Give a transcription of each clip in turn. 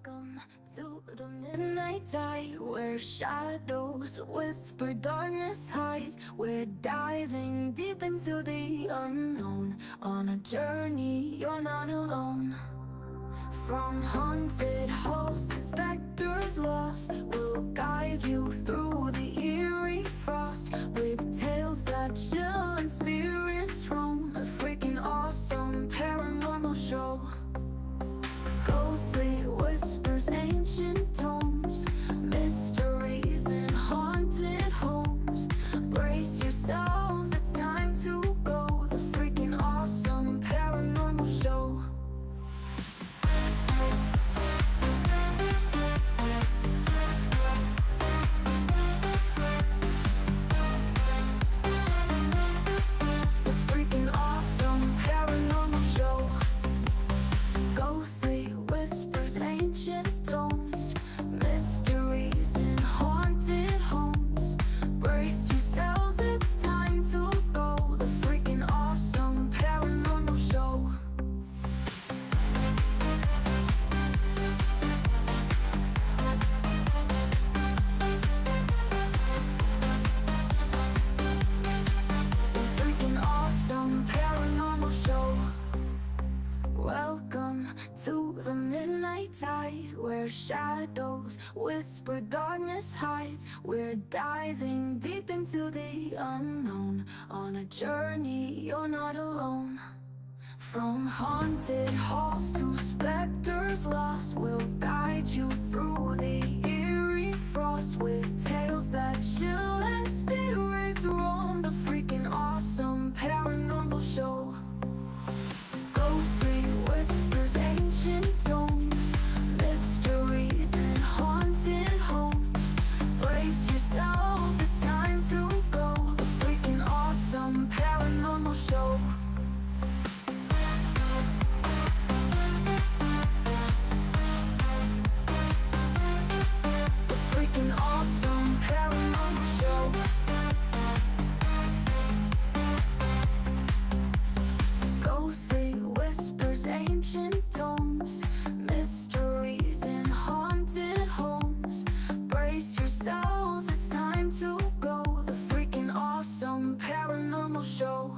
Welcome to the midnight tide, where shadows whisper, darkness hides. We're diving deep into the unknown, on a journey you're not alone. From haunted halls to specters lost, we'll guide you through the eerie frost, with tales that chill and spirits roam. A freaking awesome paranormal show. Ghostly whispers, ancient tomes, mysteries in haunted homes. Brace yourselves, it's time to go. The freaking awesome paranormal show. The freaking awesome paranormal show. Ghostly whispers, ancient tomes, mysteries in haunted homes. Brace yourselves, it's time to go. The freaking awesome paranormal show. The freaking awesome paranormal show. Welcome to the midnight tide, where shadows whisper, darkness hides. We're diving deep into the unknown, on a journey you're not alone. From haunted halls to specters lost, we'll guide you through the eerie frost, with tales that chill and spirits roam. The freaking awesome paranormal show. Ghostly whispers, ancient tomes, mysteries in haunted homes. Brace yourselves, it's time to go. The freaking awesome paranormal show. The freaking awesome paranormal show. Ghostly whispers, ancient tomes, mysteries in haunted homes. Brace yourselves, it's time to go. The freaking awesome paranormal show.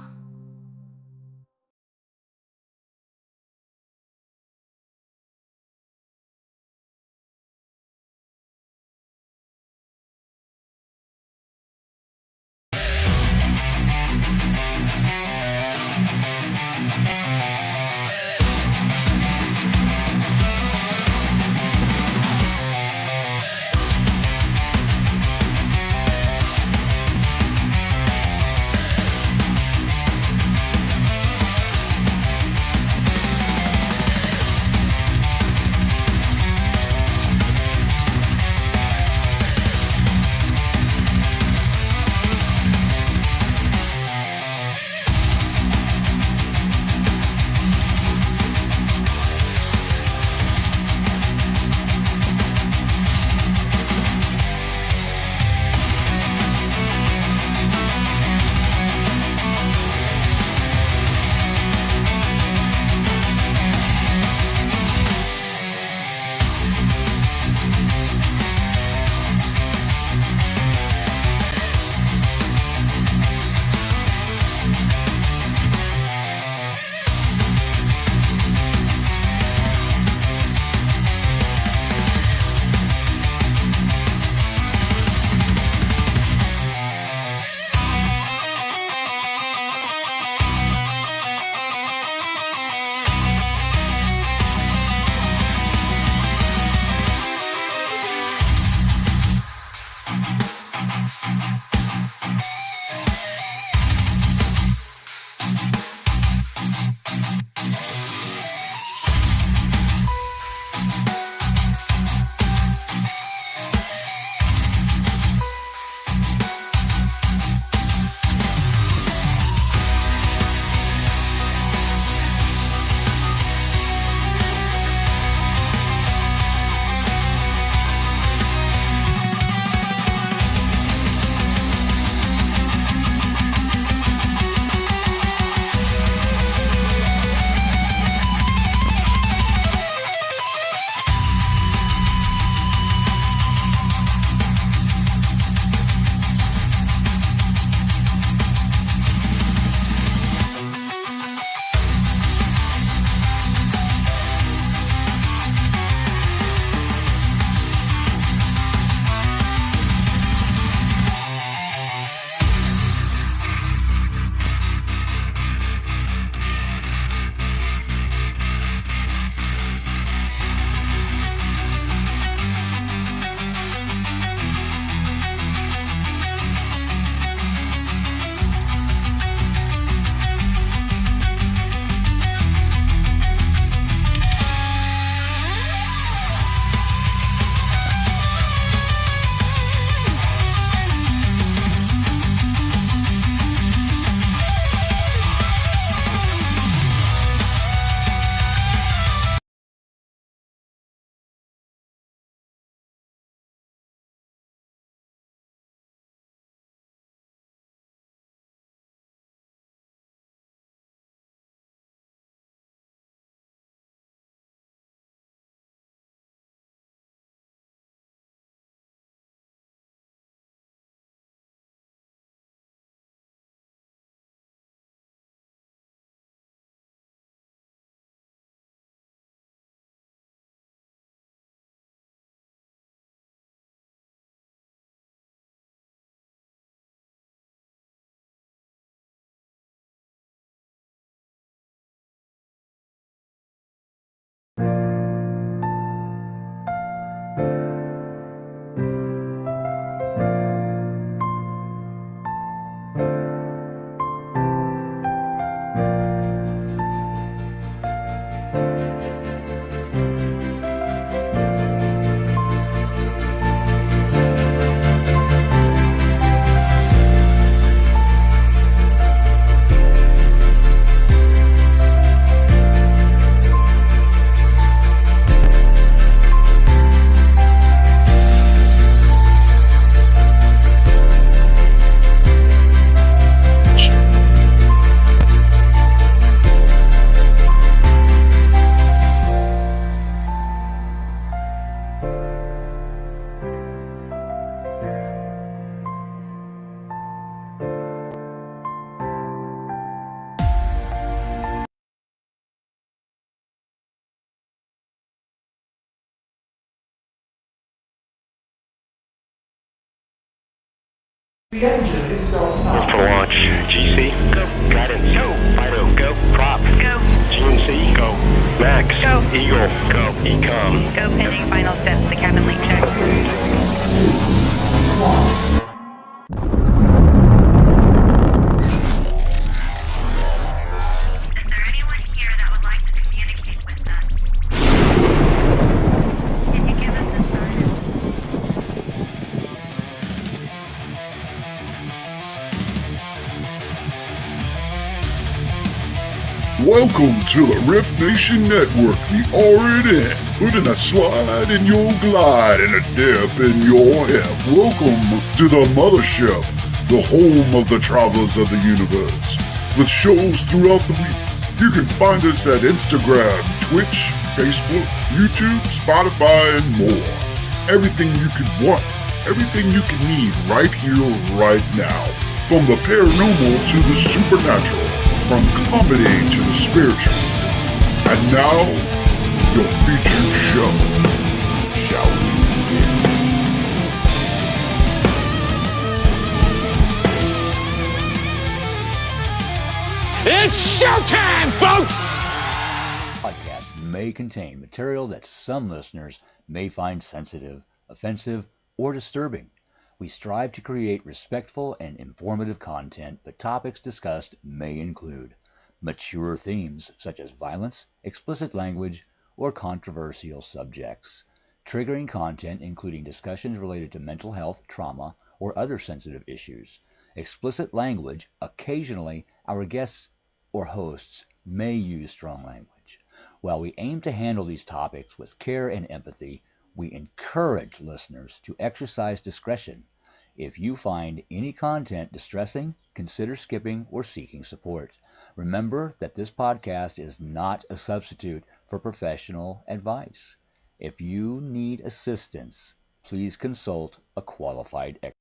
The engine is starting up. For launch, GC, go. Guidance, go. Fido, go. Prop, go. GNC, go. Max, go. Eagle, go. Ecom, go. Pending final steps. The cabin link check. 3, 2, 1. Is there anyone here that would like to communicate with us? Can you give us a sign? Welcome to the R.I.F.T Nation Network, the RNN, putting a slide in your glide and a dip in your hip. Welcome to the mothership, the home of the travelers of the universe. With shows throughout the week, you can find us at Instagram, Twitch, Facebook, YouTube, Spotify, and more. Everything you could want, everything you can need right here, right now. From the paranormal to the supernatural. From comedy to the spiritual. And now, your featured show. Shall we begin? It's showtime, folks! Podcast may contain material that some listeners may find sensitive, offensive, or disturbing. We strive to create respectful and informative content, but topics discussed may include mature themes such as violence, explicit language, or controversial subjects, triggering content including discussions related to mental health, trauma, or other sensitive issues, explicit language. Occasionally, our guests or hosts may use strong language. While we aim to handle these topics with care and empathy, we encourage listeners to exercise discretion. If you find any content distressing, consider skipping or seeking support. Remember that this podcast is not a substitute for professional advice. If you need assistance, please consult a qualified expert.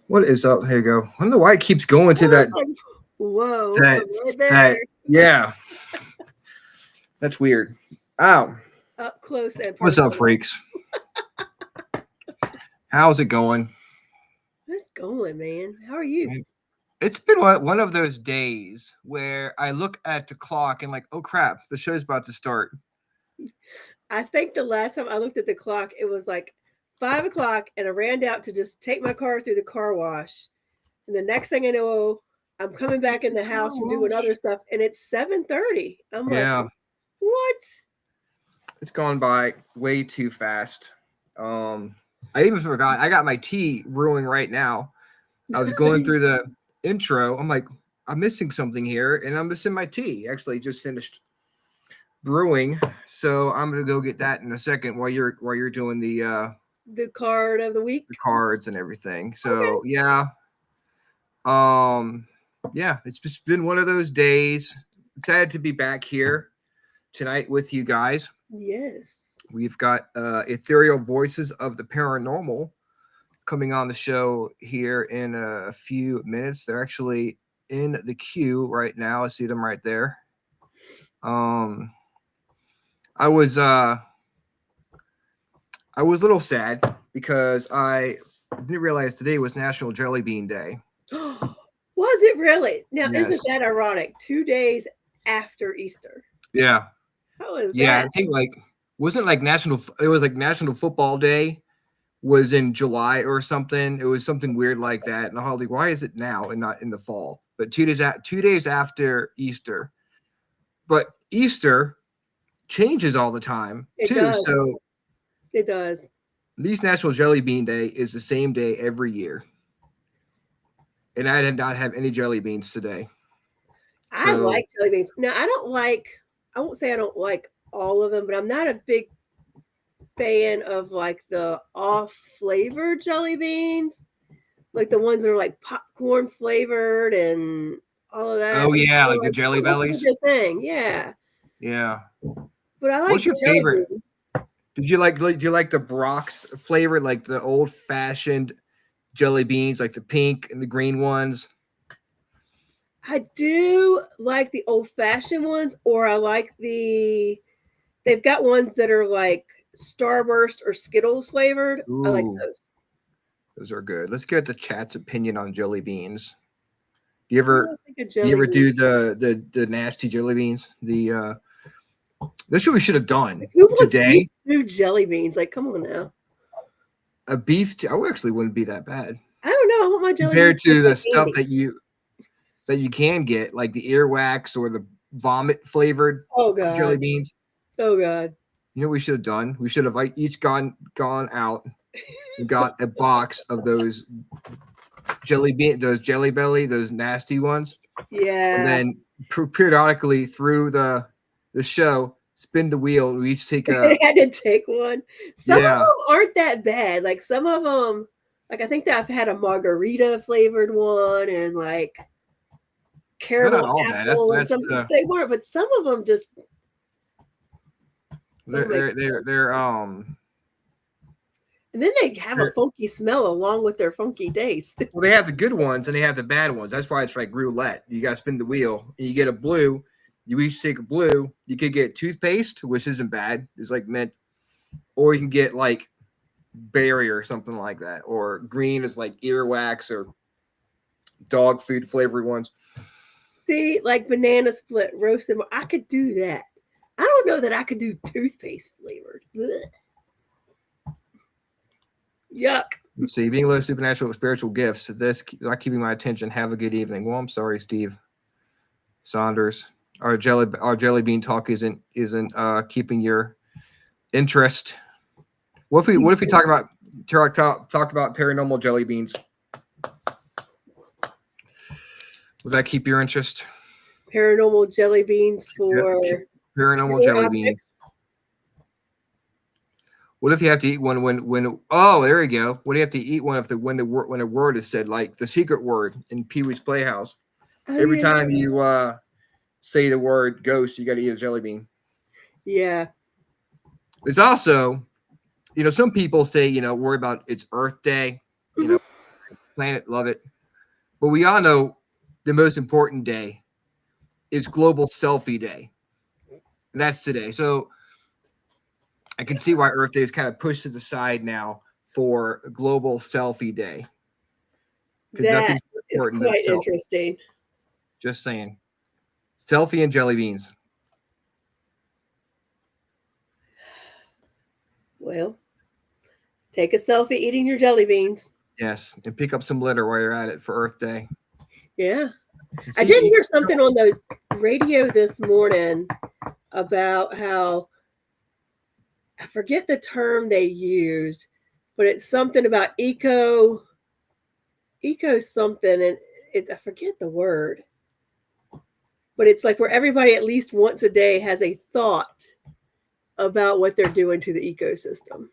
What is up? Here you go. I don't know why it keeps going to that. Like, whoa, That, right there. yeah. That's weird. Ow. Up close and What's up, personal. freaks? How's it going? What's going, man? How are you? It's been one of those days where I look at the clock and like, oh crap, the show's about to start. I think the last time I looked at the clock, it was like 5 o'clock, and I ran out to just take my car through the car wash. And the next thing I know, I'm coming back in the house from doing other stuff, and it's 7:30. I'm Yeah. like, what? It's gone by way too fast. I even forgot. I got my tea brewing right now. I was going through the intro. I'm like, I'm missing something here, and I'm missing my tea. Actually, just finished brewing, so I'm gonna go get that in a second while you're doing the card of the week, the cards and everything. So okay. Yeah, it's just been one of those days. Excited to be back here tonight with you guys. Yes, we've got Ethereal Voices of the Paranormal coming on the show here in a few minutes. They're actually in the queue right now. I see them right there. I was a little sad because I didn't realize today was National Jelly Bean Day. Was it really? Now, Yes. Isn't that ironic? 2 days after Easter. Yeah. How is Yeah, that? I think like wasn't like National Football Day was in July or something. It was something weird like that. And I was like, why is it now and not in the fall? But 2 days after Easter. But Easter changes all the time It too. does. So It does. Lee's National Jelly Bean Day is the same day every year. And I did not have any jelly beans today. I like jelly beans. Now, I won't say I don't like all of them, but I'm not a big fan of like the off flavored jelly beans, like the ones that are like popcorn flavored and all of that. Oh yeah, So, like the Jelly Bellies. That's a good thing, yeah. Yeah. But I like. What's your jelly favorite? beans. Do you like the Brock's flavor, like the old fashioned jelly beans, like the pink and the green ones? I do like the old fashioned ones, or I like they've got ones that are like Starburst or Skittles flavored. I like Ooh, those. those are good. Let's get the chat's opinion on jelly beans. Do I you ever don't think of do you jelly ever do beans. the nasty jelly beans? That's what we should have done Who wants today. beef stew jelly beans? Like, come on now. A beef. Oh, actually, wouldn't be that bad I don't know. I want my jelly compared beans to the like stuff candy. that you can get, like the earwax or the vomit flavored Oh jelly god. beans. Oh god. You know what we should have done? We should have like each gone out and got a box of those those Jelly Belly, those nasty ones, and Yeah. then periodically through the show, spin the wheel. We each take a I had to take one. Some of yeah. them aren't that bad. Like some of them, like I think that I've had a margarita flavored one and like They're not caramel all bad. apple and That's some they weren't, but some of them just oh my they're and then they have a funky smell along with their funky taste. well, they have the good ones and they have the bad ones. That's why it's like roulette. You got to spin the wheel and you get a blue. You each take a blue. You could get toothpaste, which isn't bad. It's like mint, or you can get like berry or something like that. Or green is like earwax or dog food flavored ones. See, like banana split, roasted. I could do that. I don't know that I could do toothpaste flavored. Ugh. Yuck. Let's see, being low supernatural spiritual gifts. This not keeping my attention. Have a good evening. Well, I'm sorry, Steve Saunders. Our jelly bean talk isn't keeping your interest. What if we talk about paranormal jelly beans? Would that keep your interest? Paranormal jelly beans for Paranormal jelly beans. What if you have to eat one when oh, there you go. What do you have to eat one if when a word is said, like the secret word in Pee-wee's Playhouse? Every time you say the word ghost, you got to eat a jelly bean. Yeah. There's also, some people say, worry about it's Earth Day, planet, love it. But we all know the most important day is Global Selfie Day. And that's today. So I can see why Earth Day is kind of pushed to the side now for Global Selfie Day. That is quite interesting. Just saying. Selfie and jelly beans. Well, take a selfie eating your jelly beans. Yes, and pick up some litter while you're at it for Earth Day. Yeah. I did hear something on the radio this morning about how, I forget the term they used, but it's something about eco something, and I forget the word. But it's like where everybody at least once a day has a thought about what they're doing to the ecosystem.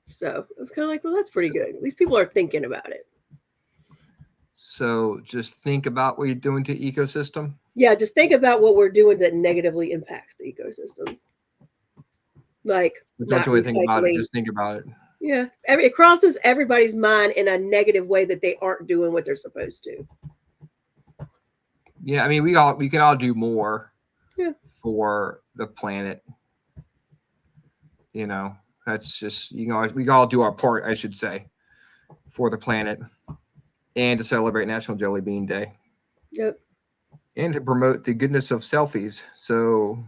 So it was kind of like, well, that's pretty good. At least people are thinking about it. So just think about what you're doing to the ecosystem. Yeah, just think about what we're doing that negatively impacts the ecosystems. Like, don't really think about it. Just think about it. Yeah, it crosses everybody's mind in a negative way that they aren't doing what they're supposed to. Yeah, I mean, we can all do more. Yeah. For the planet. That's just we all do our part, I should say, for the planet, and to celebrate National Jelly Bean Day. Yep. And to promote the goodness of selfies. So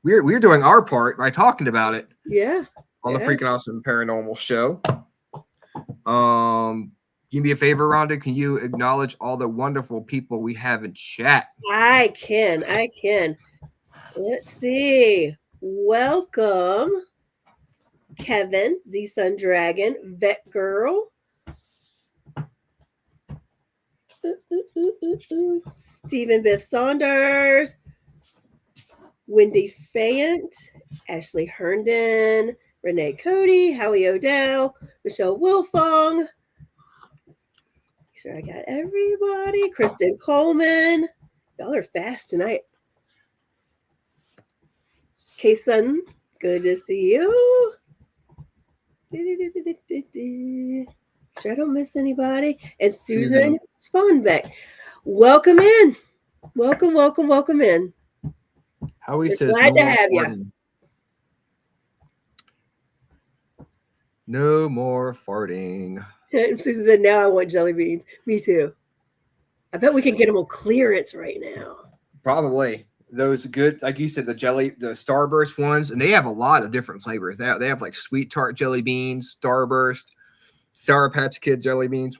we're doing our part by talking about it. Yeah. on the Yeah. Freakin' Awesome Paranormal Show. Do me a favor, Rhonda. Can you acknowledge all the wonderful people we have in chat? I can. Let's see. Welcome, Kevin, Z Sun Dragon, Vet Girl. Stephen Biff Saunders, Wendy Fayant, Ashley Herndon, Renee Cody, Howie Odell, Michelle Wilfong. Make sure I got everybody. Kristen Coleman. Y'all are fast tonight. Kason, good to see you. Sure I don't miss anybody. And Susan Svanbeck. Welcome in. Welcome in. Howie We're says glad no to more have you. farting. No more farting. Susan said, now I want jelly beans. Me too. I bet we can get them on clearance right now. Probably. Those good, like you said, the Starburst ones, and they have a lot of different flavors. They have like sweet tart jelly beans, Starburst, Sour Patch Kid jelly beans.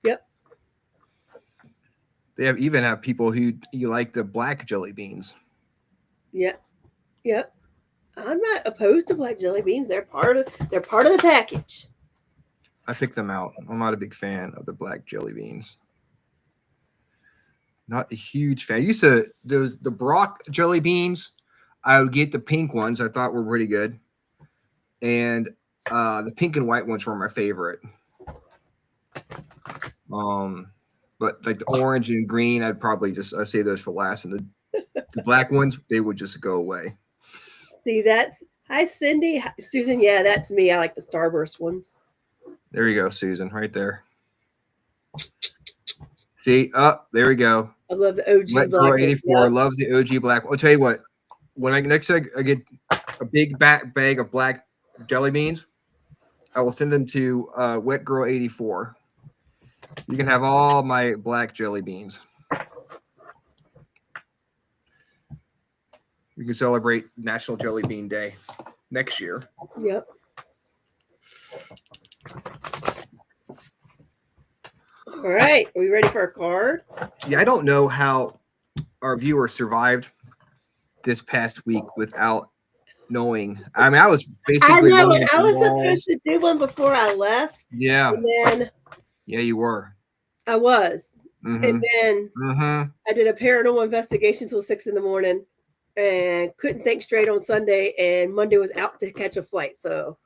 Yep. They even have people who you like the black jelly beans. Yep. I'm not opposed to black jelly beans. They're part of the package. I picked them out. I'm not a big fan of the black jelly beans. Not a huge fan. I used to the Brock jelly beans. I would get the pink ones. I thought were pretty good, and the pink and white ones were my favorite. But like the orange and green, I'd say those for last, and the black ones, they would just go away. See, hi Cindy, hi, Susan. Yeah, that's me. I like the Starburst ones. There you go, Susan, right there. See, there we go. I love the OG Wet black. Girl 84 loves the OG black. I'll tell you what. When I get a big bag of black jelly beans, I will send them to Wet Girl 84. You can have all my black jelly beans. We can celebrate National Jelly Bean Day next year. Yep. All right. Are we ready for a card? Yeah, I don't know how our viewers survived this past week without knowing. I mean, I was basically. I know, and I was supposed to do one before I left. Yeah. And then. Yeah, you were. I was. Mm-hmm. And then I did a paranormal investigation till 6 a.m. and couldn't think straight on Sunday. And Monday was out to catch a flight. So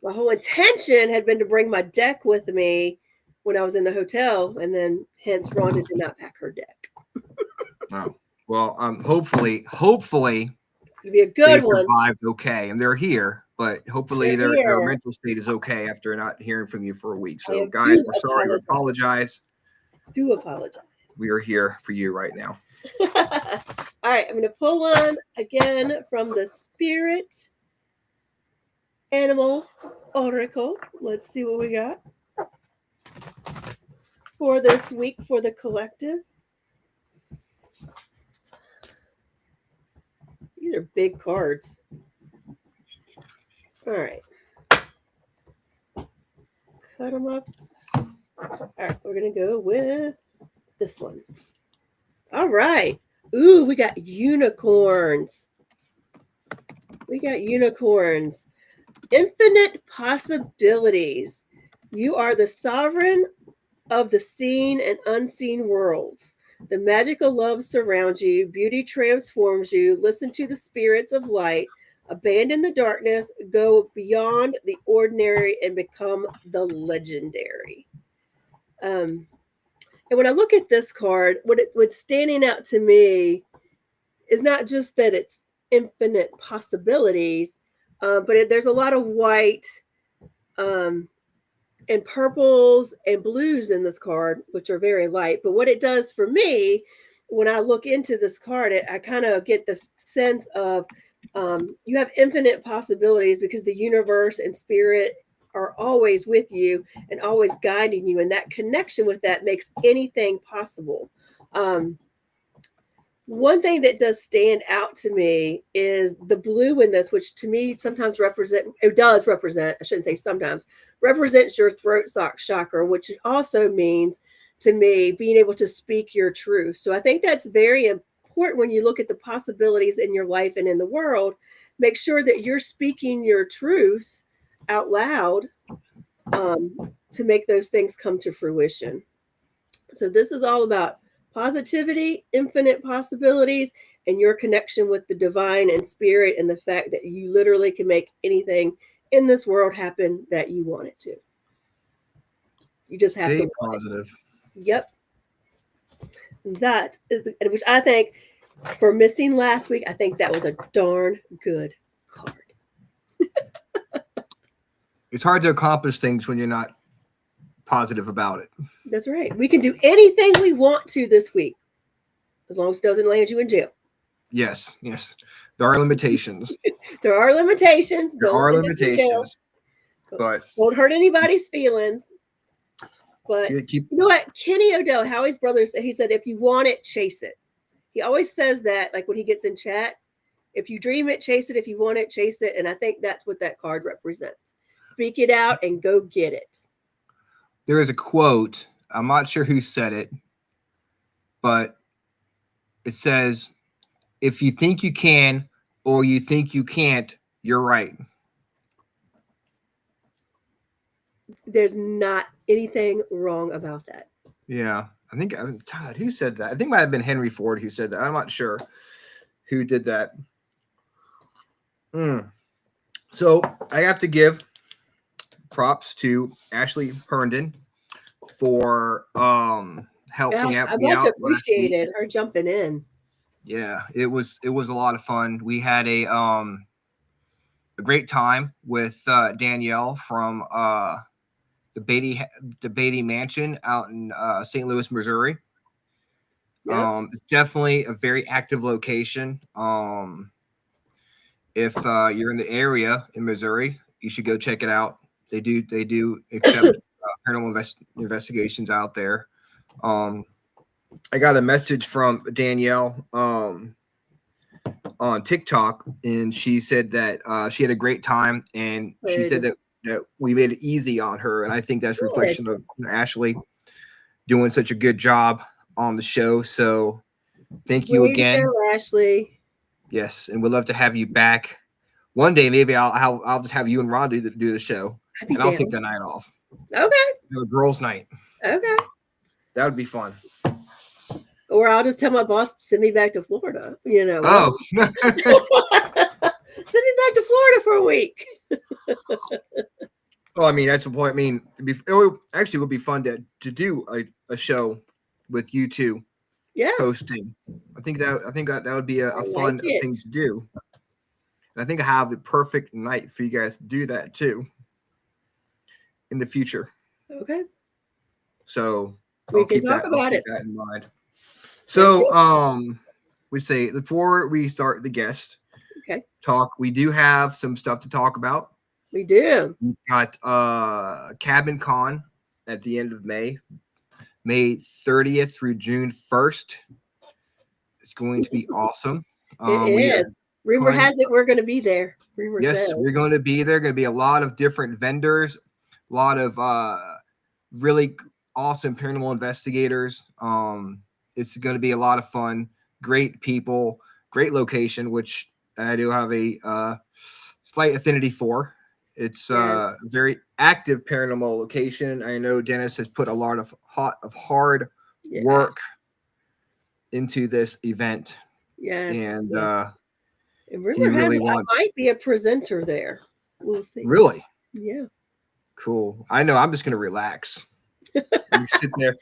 my whole intention had been to bring my deck with me when I was in the hotel. And then hence Rhonda did not pack her deck. Oh, well, hopefully It'd be a good they one. survived okay, and they're here. But hopefully their mental state is okay after not hearing from you for a week. So, guys, we're sorry. We apologize. Do apologize. We are here for you right now. All right, I'm going to pull one again from the Spirit Animal Oracle. Let's see what we got for this week for the collective. These are big cards. All right. Cut them up. All right, we're going to go with this one. All right. Ooh, we got unicorns. Infinite possibilities. You are the sovereign of the seen and unseen worlds. The magical love surrounds you. Beauty transforms you. Listen to the spirits of light. Abandon the darkness. Go beyond the ordinary and become the legendary. And when I look at this card, what's standing out to me is not just that it's infinite possibilities, but there's a lot of white and purples and blues in this card, which are very light. But what it does for me, when I look into this card, I kind of get the sense of you have infinite possibilities because the universe and spirit are always with you and always guiding you. And that connection with that makes anything possible. One thing that does stand out to me is the blue in this, which to me sometimes does represent, I shouldn't say sometimes, represents your throat chakra, which also means to me being able to speak your truth. So I think that's very important when you look at the possibilities in your life and in the world. Make sure that you're speaking your truth out loud to make those things come to fruition. So this is all about positivity, infinite possibilities, and your connection with the divine and spirit, and the fact that you literally can make anything in this world happen that you want it to. You just have Stay to want positive. it. Yep. That is, which I think for missing last week, I think that was a darn good card. It's hard to accomplish things when you're not positive about it. That's right. We can do anything we want to this week, as long as it doesn't land you in jail. Yes, yes. There are limitations. There are limitations. There Don't are end up in jail. limitations. But Don't hurt anybody's feelings. But keep you know what? Kenny Odell, Howie's brother, he said, if you want it, chase it. He always says that, like when he gets in chat. If you dream it, chase it. If you want it, chase it. And I think that's what that card represents. Speak it out and go get it. there is a quote. I'm not sure who said it, but it says, if you think you can or you think you can't, you're right. There's not anything wrong about that. Yeah. I think, God, who said that? I think it might have been Henry Ford who said that. I'm not sure who did that. So I have to give props to Ashley Herndon for helping me out. I much appreciated her jumping in. Yeah, it was a lot of fun. We had a great time with Danielle from the Beatty Mansion out in St. Louis, Missouri. Yep. It's definitely a very active location. If you're in the area in Missouri, you should go check it out. They do accept paranormal investigations out there. I got a message from Danielle on TikTok, and she said that she had a great time, and she said that we made it easy on her, and I think that's a reflection of Ashley doing such a good job on the show. So thank you again, to go, Ashley. Yes, and we'd love to have you back one day. Maybe I'll just have you and Ron do the show, and I'll take the night off. Okay. A girls' night. Okay. That would be fun. Or I'll just tell my boss, send me back to Florida. You know. Oh. Send me back to Florida for a week. Well, I mean, that's the point. I mean, it would be fun to do a show with you two. Yeah. Hosting. I think that would be a fun thing to do. And I think I have the perfect night for you guys to do that too in the future. Okay. So we can talk about it. That in mind. So we say before we start the guest talk, we do have some stuff to talk about. We do. We've got Cabin Con at the end of May 30th through June 1st. It's going to be awesome. It is. Rumor has it we're going to be there. Yes, we're going to be there. Going to be a lot of different vendors, a lot of really awesome paranormal investigators. It's going to be a lot of fun. Great people, great location, which I do have a slight affinity for. It's a very active paranormal location. I know Dennis has put a lot of hard work into this event. Yes. And rumor has it I might be a presenter there. We'll see. Really? Yeah. Cool. I know. I'm just going to relax. You sit there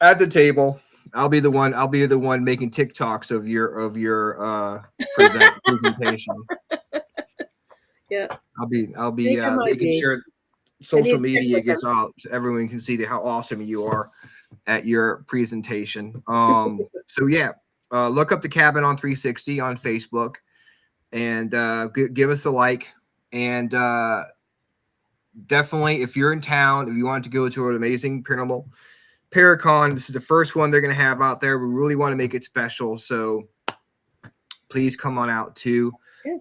at the table. I'll be the one making TikToks of your presentation. Yeah. I'll be making sure social media gets out so everyone can see how awesome you are at your presentation. So yeah, look up the Cabin on 360 on Facebook and give us a like. And definitely, if you're in town, if you want to go to an amazing paranormal Paracon. This is the first one they're going to have out there. We really want to make it special. So please come on out to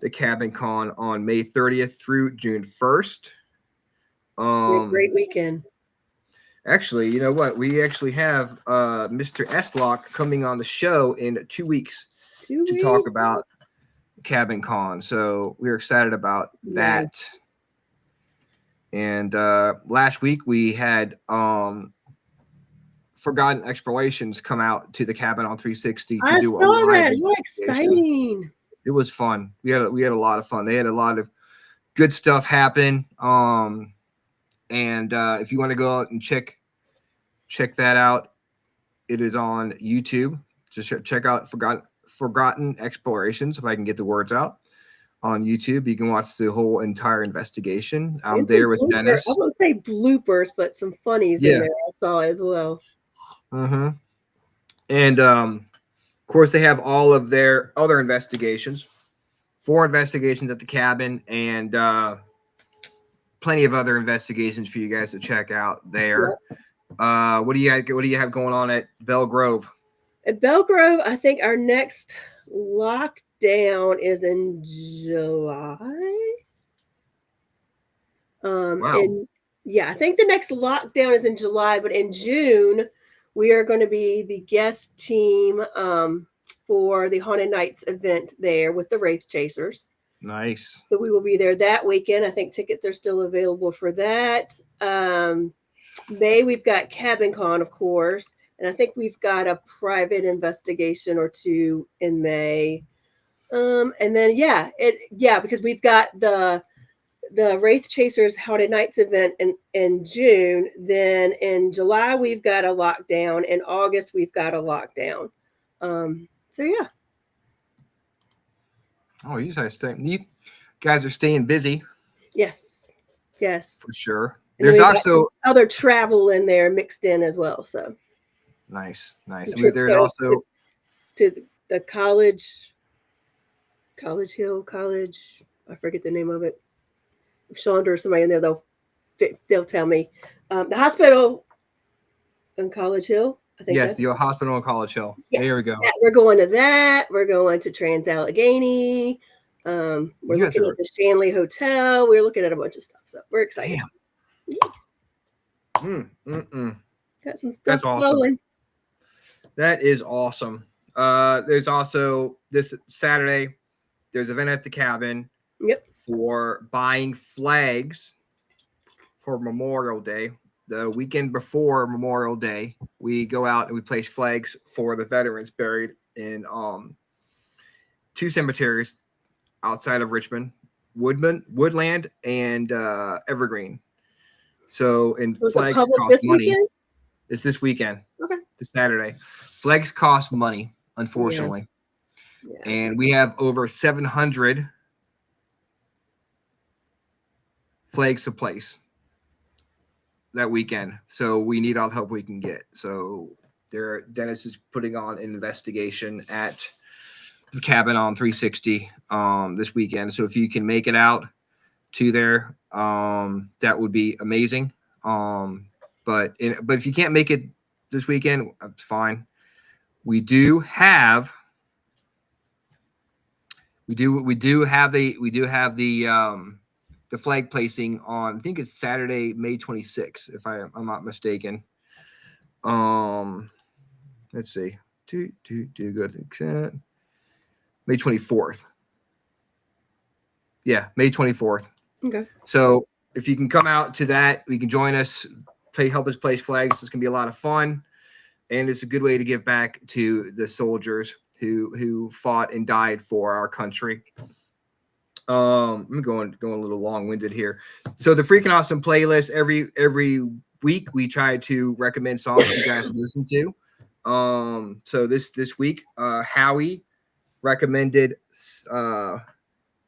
the Cabin Con on May 30th through June 1st. A great weekend. Actually, you know what? We actually have Mr. Eslock coming on the show in 2 weeks to talk about Cabin Con. So we're excited about that. And last week we had Forgotten Explorations come out to the cabin on 360 to do a live. How exciting! It was fun. We had a lot of fun. They had a lot of good stuff happen. And if you want to go out and check that out, it is on YouTube. Just check out Forgotten Explorations, if I can get the words out, on YouTube. You can watch the whole entire investigation. I'm there with Dennis. I won't say bloopers, but some funnies in there I saw as well. And of course, they have all of their other investigations, 4 investigations at the cabin, and plenty of other investigations for you guys to check out there. What do you have going on at Belle Grove? At Belle Grove, I think our next lockdown is in July. Wow. I think the next lockdown is in July, but in June we are going to be the guest team for the Haunted Nights event there with the Wraith Chasers. Nice. So we will be there that weekend. I think tickets are still available for that. May, we've got Cabin Con, of course, and I think we've got a private investigation or 2 in May. And then because we've got the Wraith Chasers Haunted Nights event in June. Then in July we've got a lockdown. In August we've got a lockdown. So yeah. Oh, you guys are staying busy. Yes, for sure. And there's also other travel in there mixed in as well. So nice. There's also to the College Hill College. I forget the name of it. Chandra or somebody in there, they'll tell me. The hospital in College Hill, I think. Yes, the hospital in College Hill. Yes, there we go. We're going to that. We're going to Trans-Allegheny. We're looking at the Shanley Hotel. We're looking at a bunch of stuff. So we're excited. Damn. Got some stuff. That's awesome. Flowing. That is awesome. There's also this Saturday, there's an event at the cabin. Yep. For buying flags for Memorial Day. The weekend before Memorial Day, we go out and we place flags for the veterans buried in 2 cemeteries outside of Richmond, Woodland and Evergreen. So, and flags cost money. Weekend? It's this weekend. Okay. This Saturday. Flags cost money, unfortunately. Yeah. And we have over 700 flags to place that weekend. So we need all the help we can get. So Dennis is putting on an investigation at the cabin on 360 this weekend. So if you can make it out to there, that would be amazing. But if you can't make it this weekend, that's fine. We do have the flag placing on, I think it's Saturday, May 26th, if I'm not mistaken. Let's see. Good. May 24th. Yeah, May 24th. Okay. So if you can come out to that, we can join us, help us place flags. It's going to be a lot of fun. And it's a good way to give back to the soldiers who fought and died for our country. I'm going a little long-winded here. So the Freakin' Awesome playlist, every week we try to recommend songs you guys listen to. So this week, Howie recommended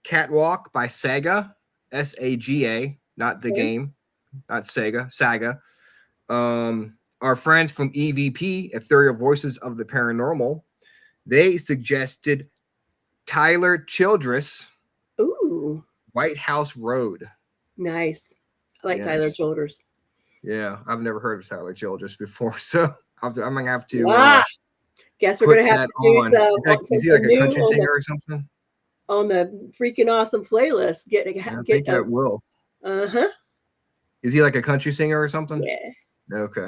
Catwalk by Saga, Saga, not the game, not Sega, Saga. Our friends from EVP, Ethereal Voices of the Paranormal, they suggested Tyler Childress. Ooh. White House Road. Nice. I like Tyler Childress. Yeah, I've never heard of Tyler Childress before, so I'm gonna have to Guess we're put gonna have that to do on. Is he like something a new country singer or something? on the freaking awesome playlist. I think that will. Uh-huh. Is he like a country singer or something? Yeah. Okay.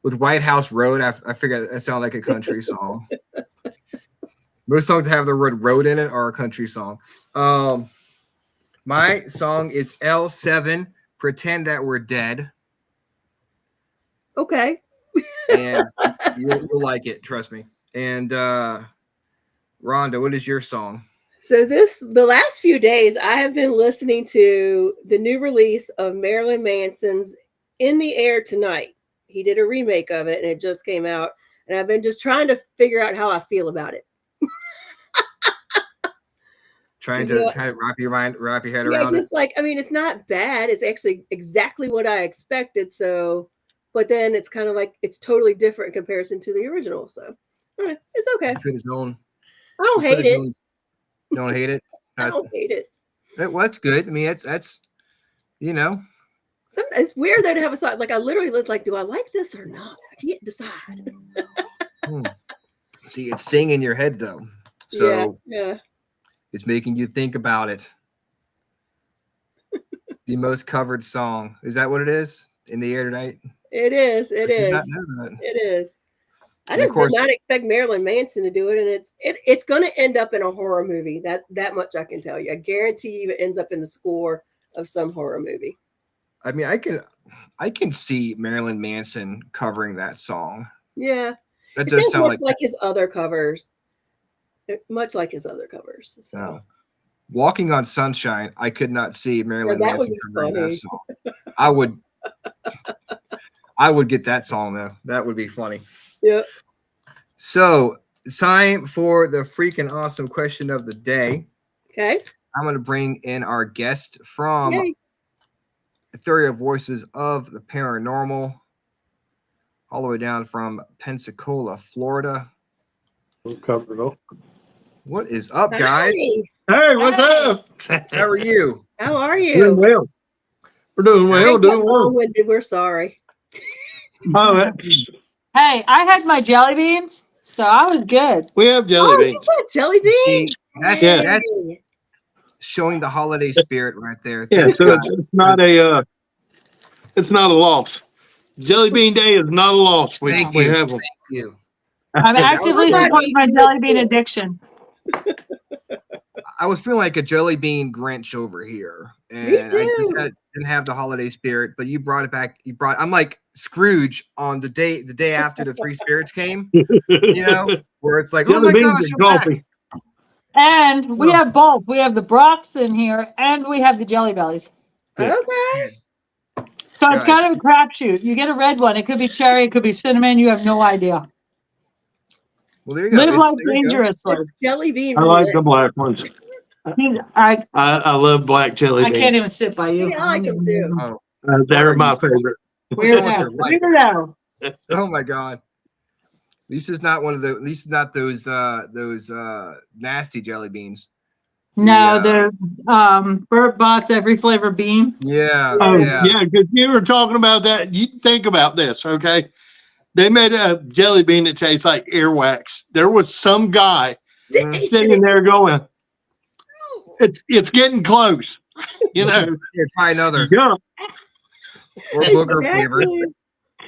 With White House Road, I figured that sounded like a country song. Most songs that have the word road in it are a country song. My song is L7, Pretend That We're Dead. Okay. And you'll like it, trust me. And Rhonda, what is your song? So the last few days, I have been listening to the new release of Marilyn Manson's In the Air Tonight. He did a remake of it, and it just came out. And I've been just trying to figure out how I feel about it. Trying to wrap your head around just it. It's not bad. It's actually exactly what I expected. So, but then it's kind of like it's totally different in comparison to the original. So, it's okay. I don't hate it. You don't hate it? I don't hate it. Well, that's good. I mean, that's It's weird though to have a song. Like I literally was like, do I like this or not? I can't decide. See, it's singing in your head though. So yeah. It's making you think about it. The most covered song. Is that what it is? In the Air Tonight? It is. I did not know that. It is. I just did not expect Marilyn Manson to do it, and it's going to end up in a horror movie. That much I can tell you. I guarantee you, it ends up in the score of some horror movie. I mean, I can see Marilyn Manson covering that song. Yeah, that does sound like his other covers. Much like his other covers. So. No. Walking on Sunshine, I could not see Marilyn Manson covering that song. I would get that song though. That would be funny. Yeah. So it's time for the freaking awesome question of the day. Okay. I'm going to bring in our guest from Ethereal Voices of the Paranormal, all the way down from Pensacola, Florida. What is up, guys? Hey, what's up? How are you? How are you? Doing well. We're doing well. We're sorry. Hey, I had my jelly beans, so I was good. We have jelly beans. You got jelly beans? That's showing the holiday spirit right there. Yeah, so it's not a loss. Jelly bean day is not a loss. We have them. Thank you. I'm actively supporting my jelly bean addiction. I was feeling like a jelly bean Grinch over here, and I just didn't have the holiday spirit. But you brought it back. I'm like Scrooge on the day after the Three Spirits came. You know, where it's like, oh my gosh, you're back. And we have both. We have the Brocks in here, and we have the Jelly Bellies. Okay. So it's kind of a crapshoot. You get a red one. It could be cherry. It could be cinnamon. You have no idea. Well, there you go. Live life dangerously. Jelly bean. I like the black ones. I love black jelly beans. I can't even sit by you. Yeah, I like them too. They're my favorite. Weirdo. Oh my god. Lisa's not those nasty jelly beans. No, the Burt Bott's every flavor bean. Yeah. Yeah, because you were talking about that. You think about this, okay? They made a jelly bean that tastes like earwax. There was some guy sitting there going, it's getting close. You know. Yeah, try another. Yeah. Or booger flavored.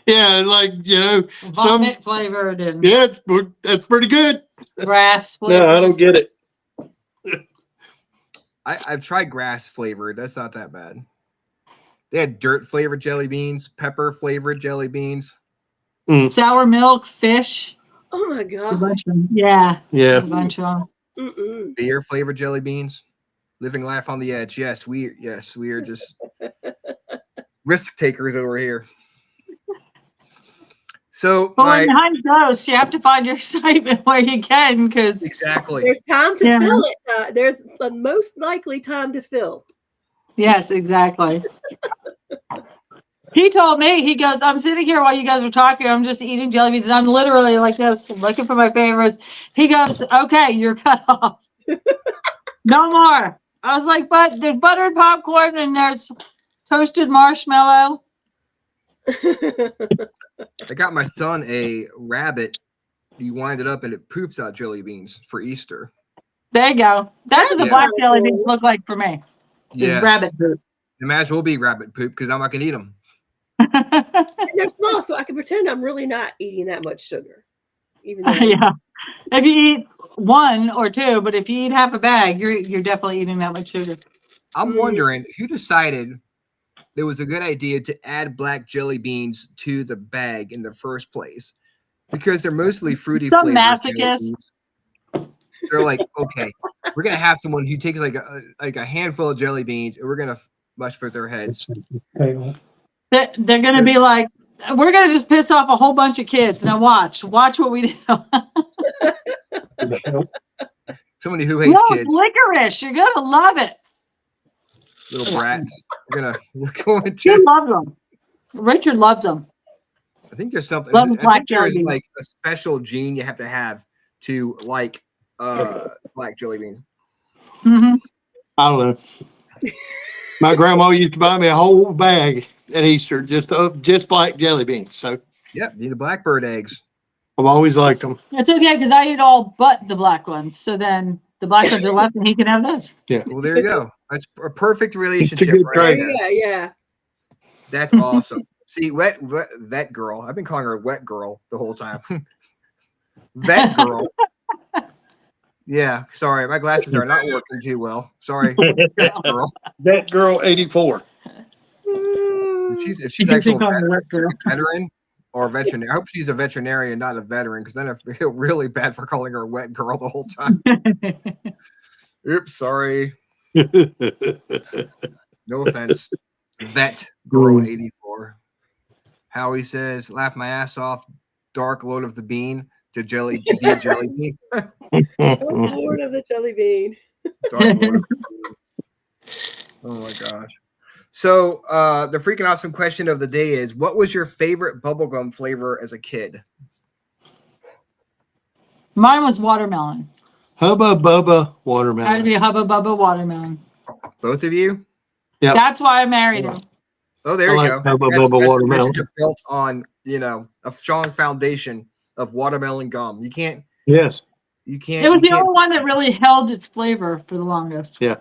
Yeah, like, you know, vomit flavored and that's pretty good. Grass flavored. No, I don't get it. I've tried grass flavored. That's not that bad. They had dirt flavored jelly beans, pepper flavored jelly beans, sour milk, fish. Oh my god! Yeah. A bunch of them. Beer flavored jelly beans. Living life on the edge. Yes, we are just risk takers over here. So, when time goes, you have to find your excitement where you can, because exactly there's time to fill it. There's the most likely time to fill. Yes, exactly. He told me, he goes, I'm sitting here while you guys are talking. I'm just eating jelly beans, and I'm literally like this, looking for my favorites. He goes, okay, you're cut off. No more. I was like, but there's buttered popcorn and there's toasted marshmallow. I got my son a rabbit. You wind it up and it poops out jelly beans for Easter. There you go. That's what the Yeah. black jelly Cool. beans look like for me. Is Yes. rabbit poop. Imagine will be rabbit poop because I'm not gonna eat them. And they're small, so I can pretend I'm really not eating that much sugar. Even though Yeah. If you eat one or two, but if you eat half a bag, you're definitely eating that much sugar. I'm wondering who decided it was a good idea to add black jelly beans to the bag in the first place, because they're mostly fruity Some flavored jelly masochist. beans. They're like, okay, we're gonna have someone who takes like a handful of jelly beans and we're gonna mush with their heads. They're going to be like, we're going to just piss off a whole bunch of kids. Now watch what we do. Somebody who hates No, kids, it's licorice. You're going to love it. little brats. We're going He to. loves them. Richard loves them. I think there's something. Love I black think there's jelly beans. like a special gene you have to like black jelly beans. Mm-hmm. I don't know. My grandma used to buy me a whole bag at Easter, just black jelly beans. So Yep, need the blackbird eggs. I've always liked them. It's okay because I eat all but the black ones. So then the black ones are left and he can have those. Yeah. Well, there you go. That's a perfect relationship. good right trade. there. yeah. That's awesome. See, vet girl. I've been calling her wet girl the whole time. Vet girl. Yeah, sorry, my glasses are not working too well. Sorry, vet girl. That girl 84. If she's You can actual think on the wet girl. veteran or veterinarian. I hope she's a veterinarian, not a veteran, because then I feel really bad for calling her wet girl the whole time. Oops, sorry. No offense. Vet girl 84. Howie says, laugh my ass off, dark lord of the bean to jelly bean. Oh, Lord of the jelly bean. Dark lord of the bean. Oh my gosh. So the freaking awesome question of the day is, what was your favorite bubblegum flavor as a kid? Mine was watermelon. Hubba Bubba Had to watermelon. be Hubba Bubba watermelon. Both of you? Yep. That's why I married him. Oh, there I you like go. Hubba That's Bubba a watermelon. relationship built on, a strong foundation of watermelon gum. You can't. Yes. You can't. It was you the can't, only one that really held its flavor for the longest. Yeah.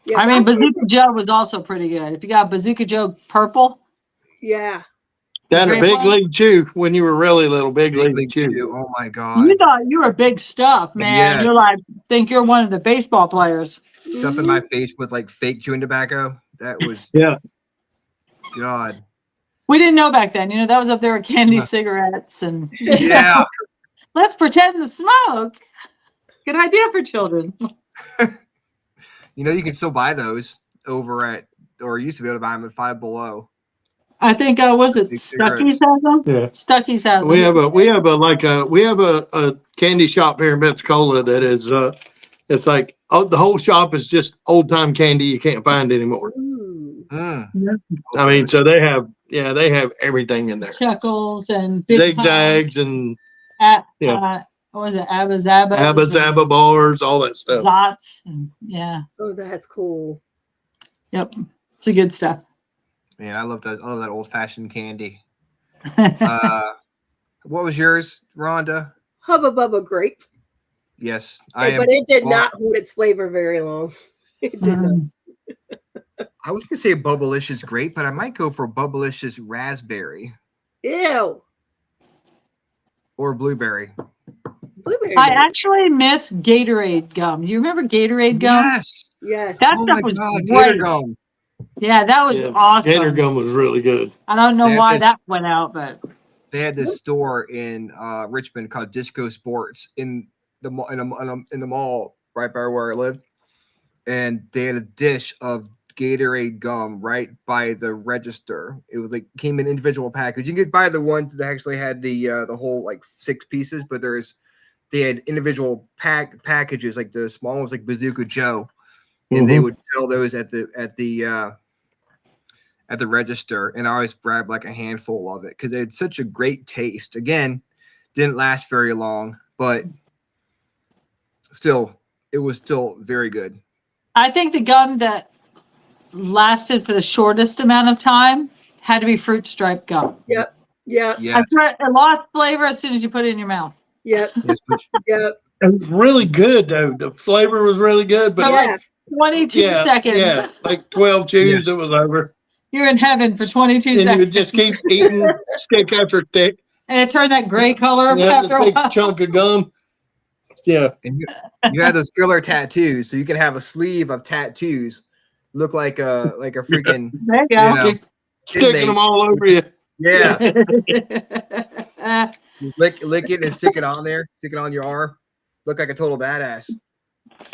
Yeah, I mean, Bazooka Joe was also pretty good. If you got Bazooka Joe purple, yeah. That a Great big one. league chew when you were really little. Big Big league League chew. Chew. Oh my god. you thought you were big stuff, man. Yes. You're like, think you're one of the baseball players. Stuff in my face with like fake chewing tobacco. That was Yeah. God. We didn't know back then. That was up there with candy cigarettes and Yeah. let's pretend to smoke. Good idea for children. You can still buy those over at, or used to be able to buy them at Five Below. I think was it Big Stuckey's has them? Yeah. Stuckey's has them. We have a candy shop here in Pensacola that is it's like the whole shop is just old time candy you can't find anymore. Mm. I mean, so they have everything in there. Chuckles and Big Zigzags and what was it? Abba Zabba. Abba Zabba bars, all that stuff. Zots. And, yeah. Oh, that's cool. Yep. It's the good stuff. Man, I love that old fashioned candy. What was yours, Rhonda? Hubba Bubba grape. Yes, But it did not hold its flavor very long. It did not. I was gonna say Bubblicious grape, but I might go for Bubblicious raspberry Ew. or blueberry. Blueberry. I actually miss Gatorade gum. Do you remember Gatorade gum? Yes. Yes. That Oh stuff my was God, great. Gator gum. Yeah, that was awesome. Gator gum was really good. I don't know They had why this- that went out, but They had this store in Richmond called Disco Sports in the mall right by where I lived, and they had a dish of Gatorade gum right by the register. It was like came in individual package. You could buy the ones that actually had the whole like 6 pieces, but they had individual packages, like the small ones, like Bazooka Joe, and they would sell those at the register. And I always grabbed like a handful of it because it had such a great taste. Again, didn't last very long, but it was still very good. I think the gum that lasted for the shortest amount of time had to be fruit stripe gum. Yep. Yep. Yes. I swear it lost flavor as soon as you put it in your mouth. Yep. Yes, but Yep. It was really good though. The flavor was really good, but For Yeah. like 22 yeah, seconds. yeah, like 12 chews, it was over. You're in heaven for 22 And you seconds. would just keep eating stick after stick. And it turned that gray color And you have after the a big while. chunk of gum. Yeah. and you had those killer tattoos, so you can have a sleeve of tattoos, look like a freaking There you go. you know Sticking inmate. them all over you. Yeah, you lick it and stick it on there, stick it on your arm, look like a total badass.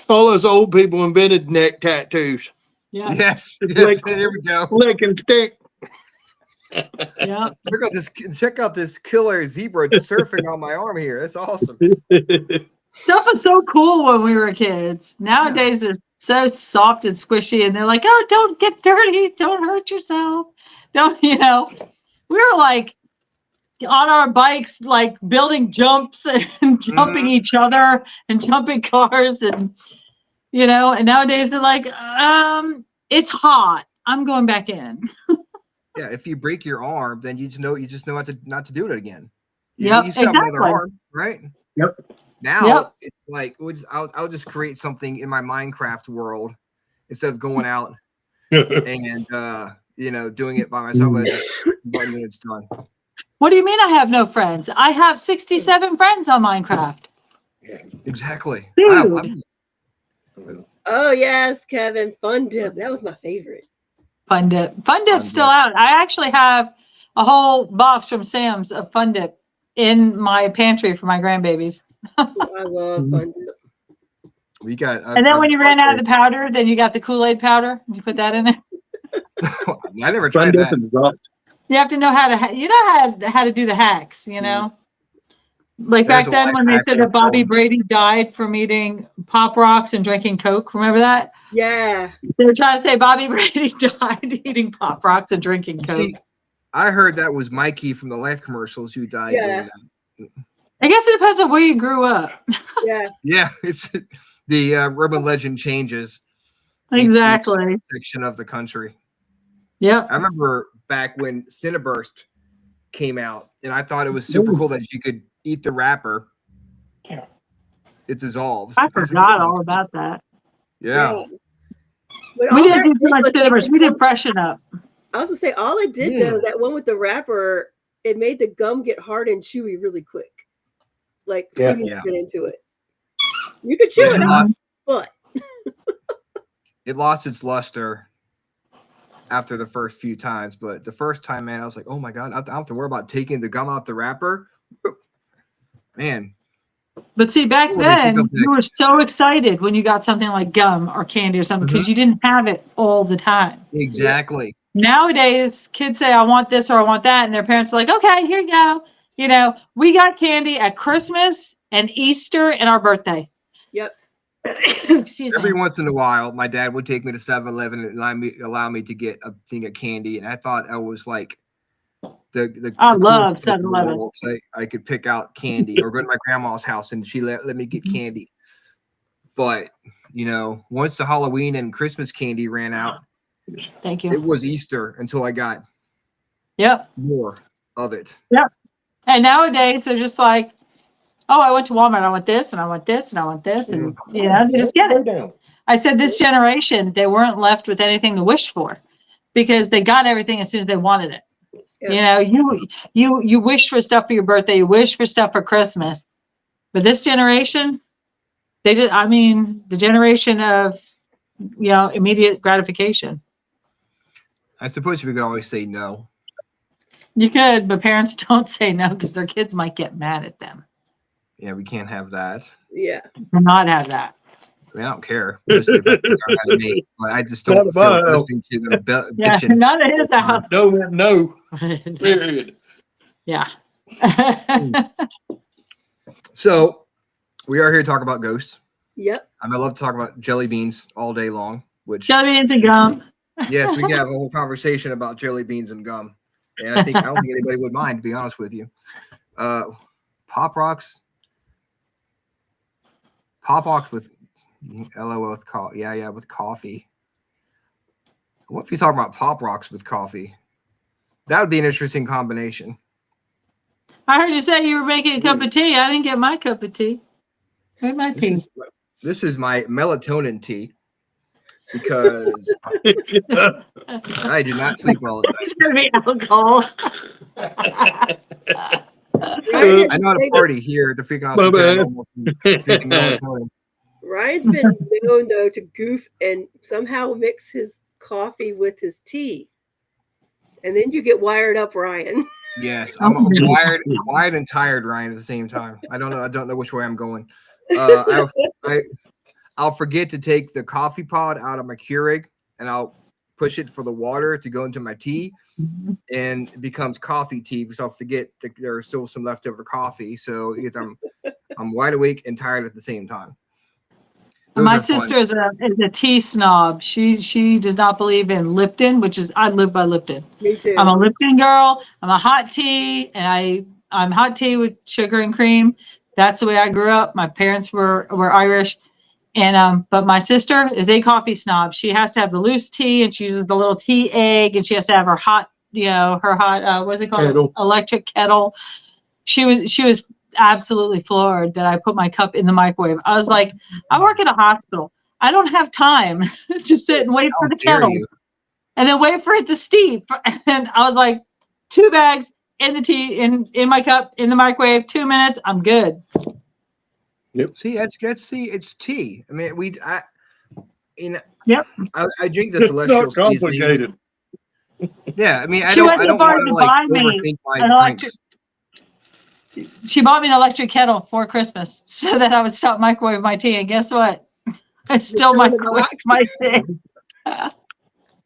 All those old people invented neck tattoos. Yeah. Yes, It's yes. like- There we go. Lick and stick. Yeah. Check out this killer zebra surfing on my arm here. That's awesome. Stuff was so cool when we were kids. Nowadays they're so soft and squishy, and they're like, "Oh, don't get dirty, don't hurt yourself, don't." We were like on our bikes, like building jumps and jumping each other and jumping cars, and And nowadays they're like, it's hot. I'm going back in. Yeah, if you break your arm, then you just know not to do it again. Yep, You still have another exactly. arm, right? Yep. Now Yep. it's like I'll just create something in my Minecraft world instead of going out and doing it by myself. I just button and it's done. What do you mean I have no friends? I have 67 friends on Minecraft. Exactly. Dude. Oh yes, Kevin. Fun dip. That was my favorite. Fun Dip. Fun Dip's still out. I actually have a whole box from Sam's of Fun Dip in my pantry for my grandbabies. I love Fun Dip. We got. And then when you ran out of the powder, then you got the Kool-Aid powder. You put that in there. I never tried that. You have to know how to how to do the hacks, Like There's back a then life when they hack said that's that Bobby called- Brady died from eating Pop Rocks and drinking Coke. Remember that? Yeah. They were trying to say Bobby Brady died eating Pop Rocks and drinking Coke. See, I heard that was Mikey from the Life commercials who died Yeah. doing that. I guess it depends on where you grew up. Yeah. Yeah, it's the urban legend changes. Exactly. Each section of the country. Yep. I remember back when Cineburst came out, and I thought it was super cool that you could eat the wrapper. It dissolves. I was like, forgot "Oh, all about that. Yeah. But We all didn't that do too did much was make cinnamon. the We did gum- freshen up. I was gonna say all it did though, that one with the wrapper, it made the gum get hard and chewy really quick. Like Yeah. soon as Yeah. you get into it. You could chew it up, but It lost its luster after the first few times, but the first time, man, I was like, oh my God, I don't have to worry about taking the gum out the wrapper. Man. But see, back What do you think then, of you were so excited when you got something like gum or candy or something because you didn't have it all the time. Exactly. Nowadays, kids say, I want this or I want that. And their parents are like, okay, here you go. We got candy at Christmas and Easter and our birthday. Yep. Excuse Every me. once in a while, my dad would take me to 7-Eleven and allow me to get a thing of candy. And I thought I was like the I the love coolest kid in the 7-Eleven. world. So I could pick out candy or go to my grandma's house and she let me get candy. But, once the Halloween and Christmas candy ran out, Thank you. it was Easter until I got Yep. more of it. Yep. And nowadays, they're just like, oh, I went to Walmart. I want this and I want this and I want this. And, they just get it. I said this generation, they weren't left with anything to wish for because they got everything as soon as they wanted it. Yeah. You wish for stuff for your birthday, you wish for stuff for Christmas. But this generation, the generation of, immediate gratification. I suppose we could always say no. You could, but parents don't say no because their kids might get mad at them. Yeah, we can't have that. yeah. Do not have that. I mean, I don't care. Just if they are mad at me, but I just don't Not feel like about- listening to them Yeah, bitching. not at his house. No. Period. Yeah. So we are here to talk about ghosts. Yep. I love to talk about jelly beans all day long. Which Jelly beans and gum. yes, we can have a whole conversation about jelly beans and gum, and I don't think anybody would mind, to be honest with you. Pop rocks with LOL with coffee. Yeah, with coffee. What if you talk about pop rocks with coffee? That would be an interesting combination. I heard you say you were making a cup of tea. I didn't get my cup of tea. Where's my tea? This is my melatonin tea because I did not sleep well at It's gonna be alcohol. night. I know how to party here at the Freakin Awesome Paranormal. Taking melatonin. Ryan's been known though to goof and somehow mix his coffee with his tea, and then you get wired up, Ryan. Yes, I'm wired and tired, Ryan, at the same time. I don't know which way I'm going. I'll forget to take the coffee pod out of my Keurig, and I'll push it for the water to go into my tea, and it becomes coffee tea because I'll forget that there's still some leftover coffee. So either I'm wide awake and tired at the same time. My sister is a tea snob. She does not believe in Lipton, which is I live by Lipton. Me too. I'm a Lipton girl. I'm a hot tea, and I'm hot tea with sugar and cream. That's the way I grew up. My parents were Irish, and but my sister is a coffee snob. She has to have the loose tea, and she uses the little tea egg, and she has to have her hot, what's it called, Kettle. electric kettle. She was absolutely floored that I put my cup in the microwave. I was like, I work at a hospital. I don't have time to sit and wait for the kettle and then wait for it to steep. And I was like, 2 bags in the tea in my cup in the microwave, 2 minutes, I'm good. Yep. See, it's tea. I mean, Yep. I drink the It's celestial not complicated. seasonings. Yeah, I mean, I She don't went so want far as to to like buy me overthink my an electric. drinks. She bought me an electric kettle for Christmas so that I would stop microwave my tea. And guess what? I still microwave my tea.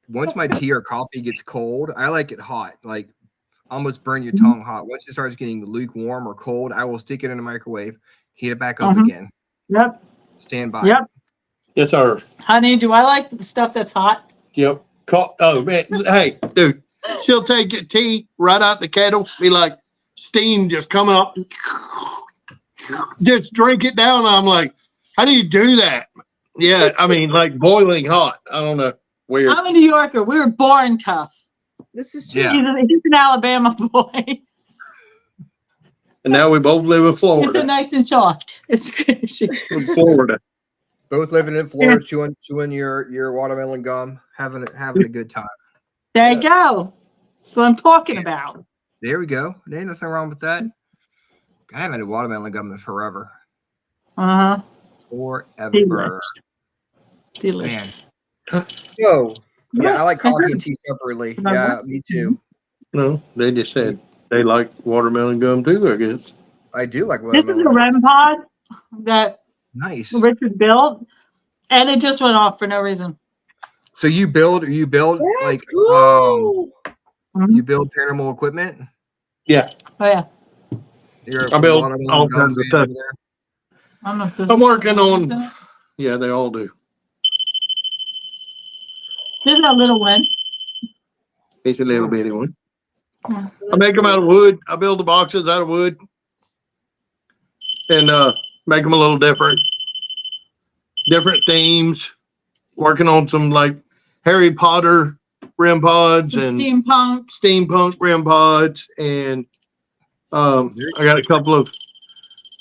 Once my tea or coffee gets cold, I like it hot, like almost burn your tongue hot. Once it starts getting lukewarm or cold, I will stick it in the microwave, heat it back up again. Yep. Stand by. Yep. Yes, sir. Honey, do I like stuff that's hot? Yep. Oh man, hey, dude, she'll take your tea right out the kettle, be like steam just coming up, just drink it down. I'm like, how do you do that? Yeah, I mean, like boiling hot. I don't know. Weird. I'm a New Yorker. We were born tough. This is true. Yeah. He's an Alabama boy. And now we both live in He's so Florida. nice and soft. It's crazy. In Florida. Both living in Florida, chewing your watermelon gum, having a good time. There you go. That's what I'm talking about. There we go. There ain't nothing wrong with that. I haven't had watermelon gum in forever. Uh-huh. Forever. Delicious. Man. So, yeah, I like coffee and tea separately. Yeah, me too. No, they just said they like watermelon gum too, I guess. I do like This is a watermelon. REM pod that Nice. Richard built, and it just went off for no reason. So you build That's like cool. you build paranormal equipment? Yeah. Oh, yeah. You're I build watermelon all gum kinds of fan stuff. over there? I don't know if this I'm is- working on, yeah, they all do. This is a little one. It's a little bitty one. Yeah. I make them out of wood. I build the boxes out of wood and make them a little different themes. Working on some like Harry Potter REM pods Some and steampunk. REM pods, and I got a couple of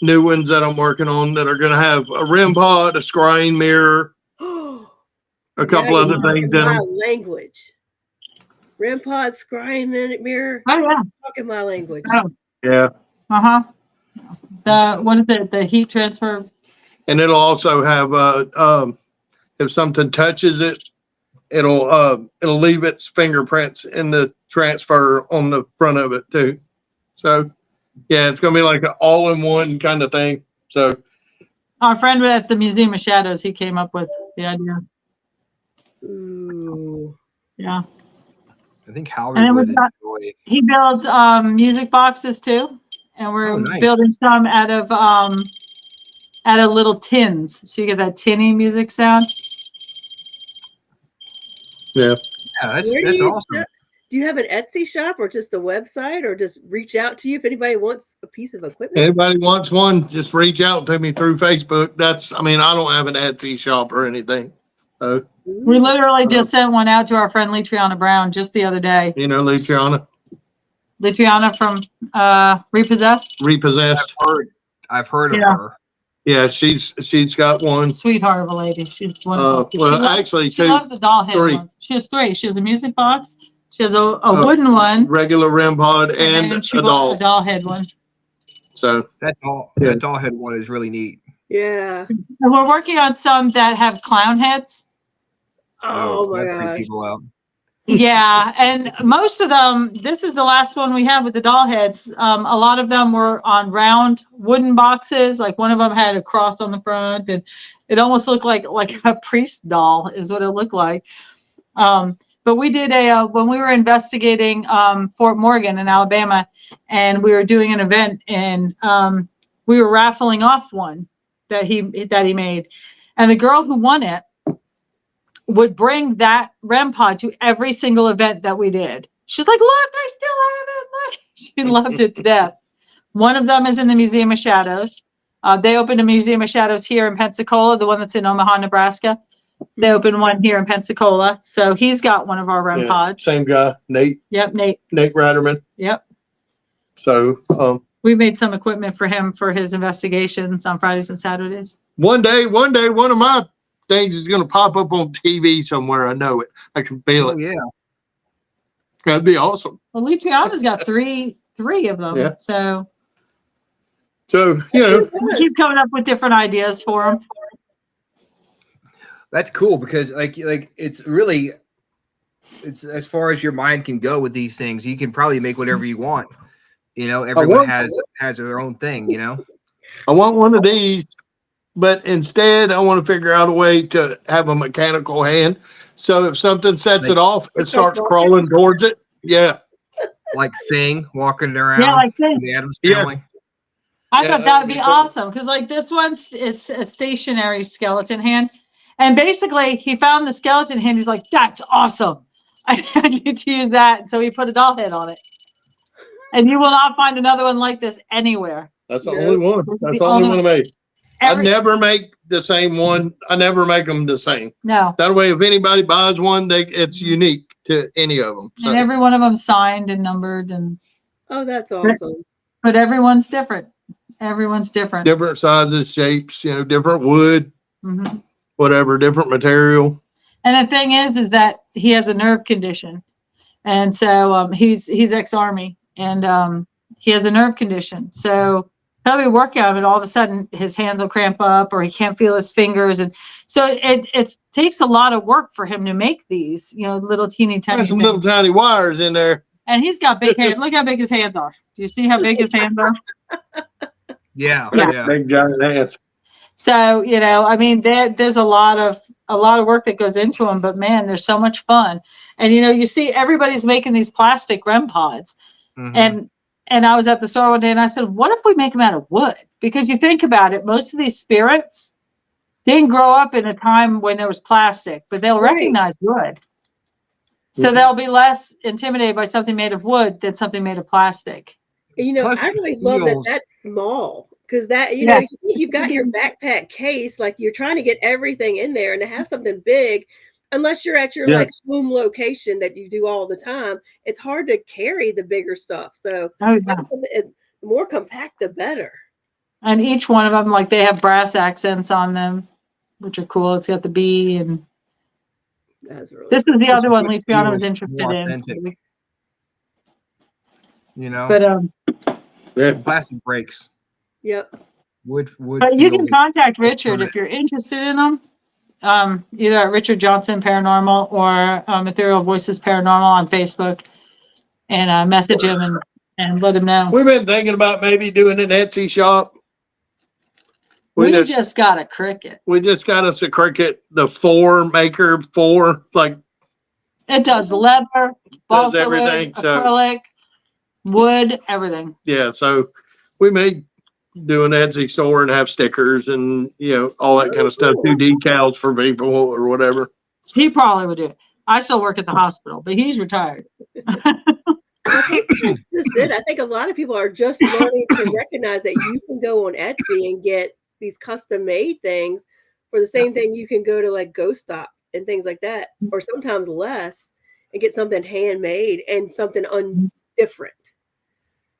new ones that I'm working on that are going to have a REM pod, a scrying mirror, a couple Now other you're things talking in my them. language. REM pod, scrying mirror. Oh, yeah. Talking my language. Oh, Yeah. uh-huh. What is it? The heat transfer. And it'll also have if something touches it, it'll leave its fingerprints in the transfer on the front of it too. So yeah, it's gonna be like an all-in-one kind of thing. So Our friend at the Museum of Shadows, he came up with the idea. Ooh. Yeah. I think And it Howard was would about- enjoy. He builds music boxes too. And we're Oh, nice. building some out of little tins. So you get that tinny music sound. yeah, Yeah, that's Where do you awesome. sell- Do you have an Etsy shop or just a website, or just reach out to you if anybody wants a piece of equipment? anybody wants one, just reach out to me through Facebook. I don't have an Etsy shop or anything. So We literally just sent one out to our friend Letriana Brown just the other day. Luciana. Litriana from Repossessed. Repossessed. I've heard of Yeah. her. Yeah, she's got one. Sweetheart of a lady. She's wonderful. Well, she actually, she loves the doll head 3. ones. She has 3. She has a music box. She has a wooden one. Regular REM pod and then she a bought doll. a doll head one. So that doll head one is really neat. Yeah. And we're working on some that have clown heads. Oh my that freak gosh. people out. Yeah, and most of them, this is the last one we have with the doll heads. A lot of them were on round wooden boxes. Like one of them had a cross on the front, and it almost looked like a priest doll is what it looked like. But we did when we were investigating Fort Morgan in Alabama, and we were doing an event, and we were raffling off one that he made, and the girl who won it would bring that REM pod to every single event that we did. She's like, look, I still have it. Look. She loved it to death. One of them is in the Museum of Shadows. They opened a Museum of Shadows here in Pensacola, the one that's in Omaha, Nebraska. They opened one here in Pensacola. So he's got one of our REM pods. Same guy, Nate. Yep, Nate. Nate Ratterman. Yep. So we made some equipment for him for his investigations on Fridays and Saturdays. One day, one of my things is going to pop up on TV somewhere. I know it. I can feel it. Yeah. That'd be awesome. Well, Litriana's got three of them. Yeah. So we keep coming up with different ideas for them. That's cool because like it's as far as your mind can go with these things, you can probably make whatever you want. Everyone has their own thing, I want one of these, but instead I want to figure out a way to have a mechanical hand. So if something sets it off, it starts crawling towards it. Yeah. Like Thing walking around. Yeah, like Thing. The Addams Family. I thought that would be awesome because like this one's it's a stationary skeleton hand. And basically he found the skeleton hand. He's like, that's awesome. I need to use that. So he put a doll head on it. And you will not find another one like this anywhere. That's the only one. This is That's the the only only one I made. I Every- never make the same one. I never make them the same. No. That way, if anybody buys one, it's unique to any of them. So And every one of them signed and numbered Oh, that's awesome. but everyone's different. Everyone's different. different sizes, shapes, different wood, Mhm. whatever, different material. And the thing is that he has a nerve condition. And so he's ex-Army and he has a nerve condition. So he'll be working on it. All of a sudden his hands will cramp up or he can't feel his fingers. And so it takes a lot of work for him to make these, little teeny tiny There's some things. little tiny wires in there. And he's got big hands. Look how big his hands are. Do you see how big his hands are? Yeah. Big giant hands. So, there's a lot of work that goes into them, but man, there's so much fun. And, you see everybody's making these plastic REM pods. Mhm. And I was at the store one day and I said, what if we make them out of wood? Because you think about it, most of these spirits didn't grow up in a time when there was plastic, but they'll recognize wood. So they'll be less intimidated by something made of wood than something made of plastic. I really love that that's small because that, you've got your backpack case, like you're trying to get everything in there and to have something big, unless you're at your like home location that you do all the time, it's hard to carry the bigger stuff. So the more compact, the better. And each one of them, like they have brass accents on them, which are cool. It's got the B and that's really this cool. is the other one It Litriana was feels interested more in. authentic. But plastic breaks. Yep. Wood. But you can feels- contact Richard if you're interested in them. Either at Richard Johnson Paranormal or Ethereal Voices Paranormal on Facebook, and message him and let him know. We've been thinking about maybe doing an Etsy shop. We just got a Cricut. We just got us a Cricut, the 4 maker 4, like It does leather, does balsa everything. wood, So acrylic, wood, everything. yeah, so we may do an Etsy store and have stickers and all that kind of stuff. Do decals for people or whatever. He probably would do it. I still work at the hospital, but he's retired. That's just it. I think a lot of people are just learning to recognize that you can go on Etsy and get these custom made things for the same thing you can go to like Ghost Stop and things like that, or sometimes less, and get something handmade and something different.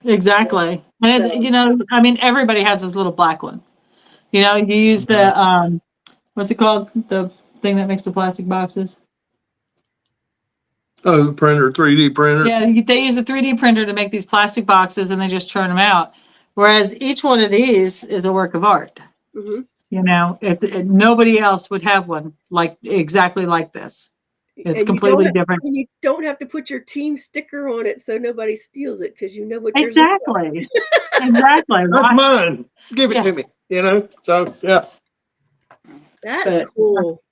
Exactly. And So- you know, I mean, everybody has this little black one. You know, you use the what's it called? The thing that makes the plastic boxes. Oh, printer, 3D printer. Yeah, they use a 3D printer to make these plastic boxes, and they just churn them out. Whereas each one of these is a work of art. Mhm. You know, nobody else would have one like exactly like this. It's And completely different. you don't have to put your team sticker on it so nobody steals it because you know what you're Exactly. Exactly. That's mine. Give it Yeah. to me. You know. So yeah. That's But- cool.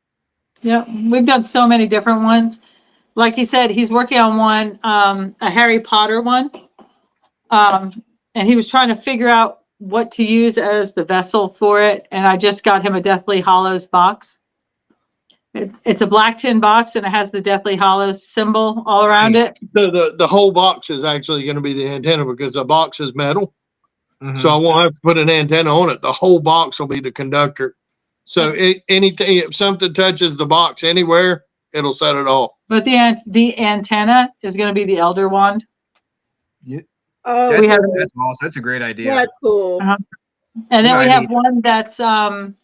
Yeah, we've done so many different ones. Like he said, he's working on one, a Harry Potter one. And he was trying to figure out what to use as the vessel for it. And I just got him a Deathly Hollows box. It's a black tin box and it has the Deathly Hollows symbol all around it. The whole box is actually going to be the antenna because the box is metal. So I won't have to put an antenna on it. The whole box will be the conductor. So anything, if something touches the box anywhere, it'll set it off. But the antenna is going to be the Elder Wand. Oh, That's, we have- that's awesome. That's a great idea. that's cool. And then No, we I have mean- one that's someone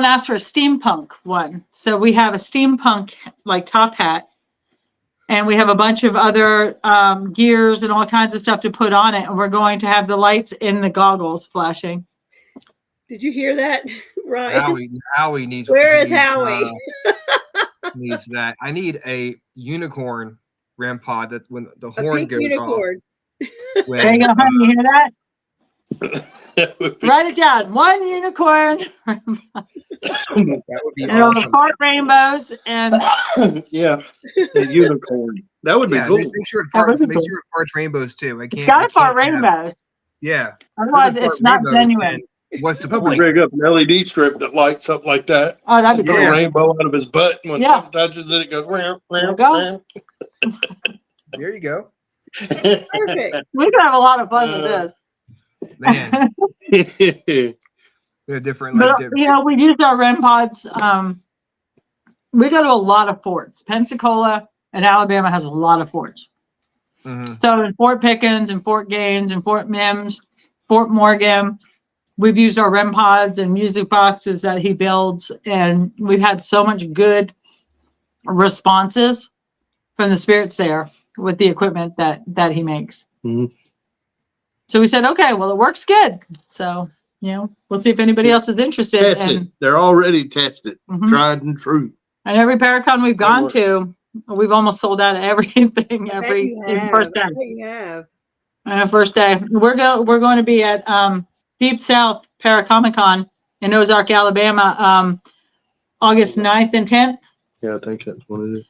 asked for a steampunk one. So we have a steampunk like top hat. And we have a bunch of other gears and all kinds of stuff to put on it. And we're going to have the lights in the goggles flashing. Did you hear that, Ryan? Howie needs. Where is needs, Howie? Needs that. I need a unicorn REM pod that when the A horn pink goes unicorn. off. There you go, honey. You hear that? Write it down. One unicorn. That would be And on the awesome. part rainbows and Yeah, a unicorn. That would be Yeah, cool. make sure it That would farts. be Make cool. sure it farts rainbows too. I can't. it's got I to fart can't have- rainbows. Yeah. Otherwise, If it it's fart not rainbows, genuine. then What's the Probably point? rig up an LED strip that lights up like that. Oh, that'd be Put cool. a rainbow out of his butt, and when Yeah. something touches it, it goes. Ram, There you ram, go. ram. There you go, Perfect. We could have a lot of fun with this. man. They're different. But, Like different. you know, we used our REM pods. We go to a lot of forts. Pensacola and Alabama has a lot of forts. Mhm. So in Fort Pickens and Fort Gaines and Fort Mims, Fort Morgan, we've used our REM pods and music boxes that he builds. And we've had so much good responses from the spirits there with the equipment that he makes. Mhm. So we said, okay, well, it works good. So, you know, we'll see if anybody else is interested. Tested. They're already tested, Mhm. tried and true. And every Paracon we've gone work. to, we've almost sold out of everything I bet every you in have. first day. I bet you have. First day. We're going to be at Deep South Paracomic-Con in Ozark, Alabama, August 9th and 10th. Yeah, I think that's what it is.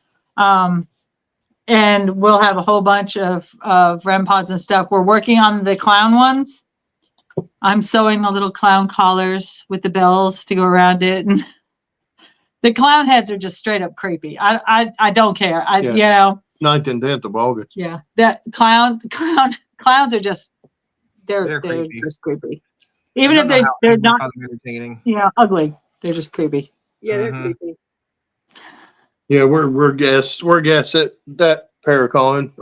And we'll have a whole bunch of REM pods and stuff. We're working on the clown ones. I'm sewing the little clown collars with the bells to go around it. And the clown heads are just straight up creepy. I don't care. Yeah. You know, 9th and 10th of August. yeah, that clowns are just, they're creepy. just creepy. Even I if don't know how they're people not, find them entertaining. you know, ugly, they're just creepy. Yeah, they're Mhm. creepy. Yeah, we're guests. We're guests at that Paracon.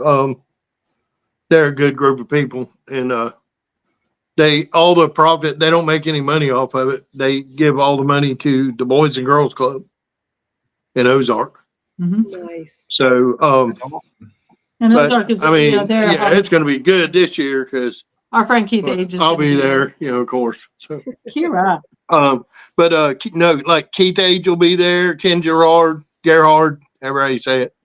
They're a good group of people, and all the profit, they don't make any money off of it. They give all the money to the Boys and Girls Club in Ozark. Nice. So, That's awesome. And but Ozark is, I mean, you know, they're yeah, it's going to be good this year because our friend Keith Age is I'll gonna be there, you know, of course. So, Kira. but no, like Keith Age will be there, Ken Gerard, however you say it.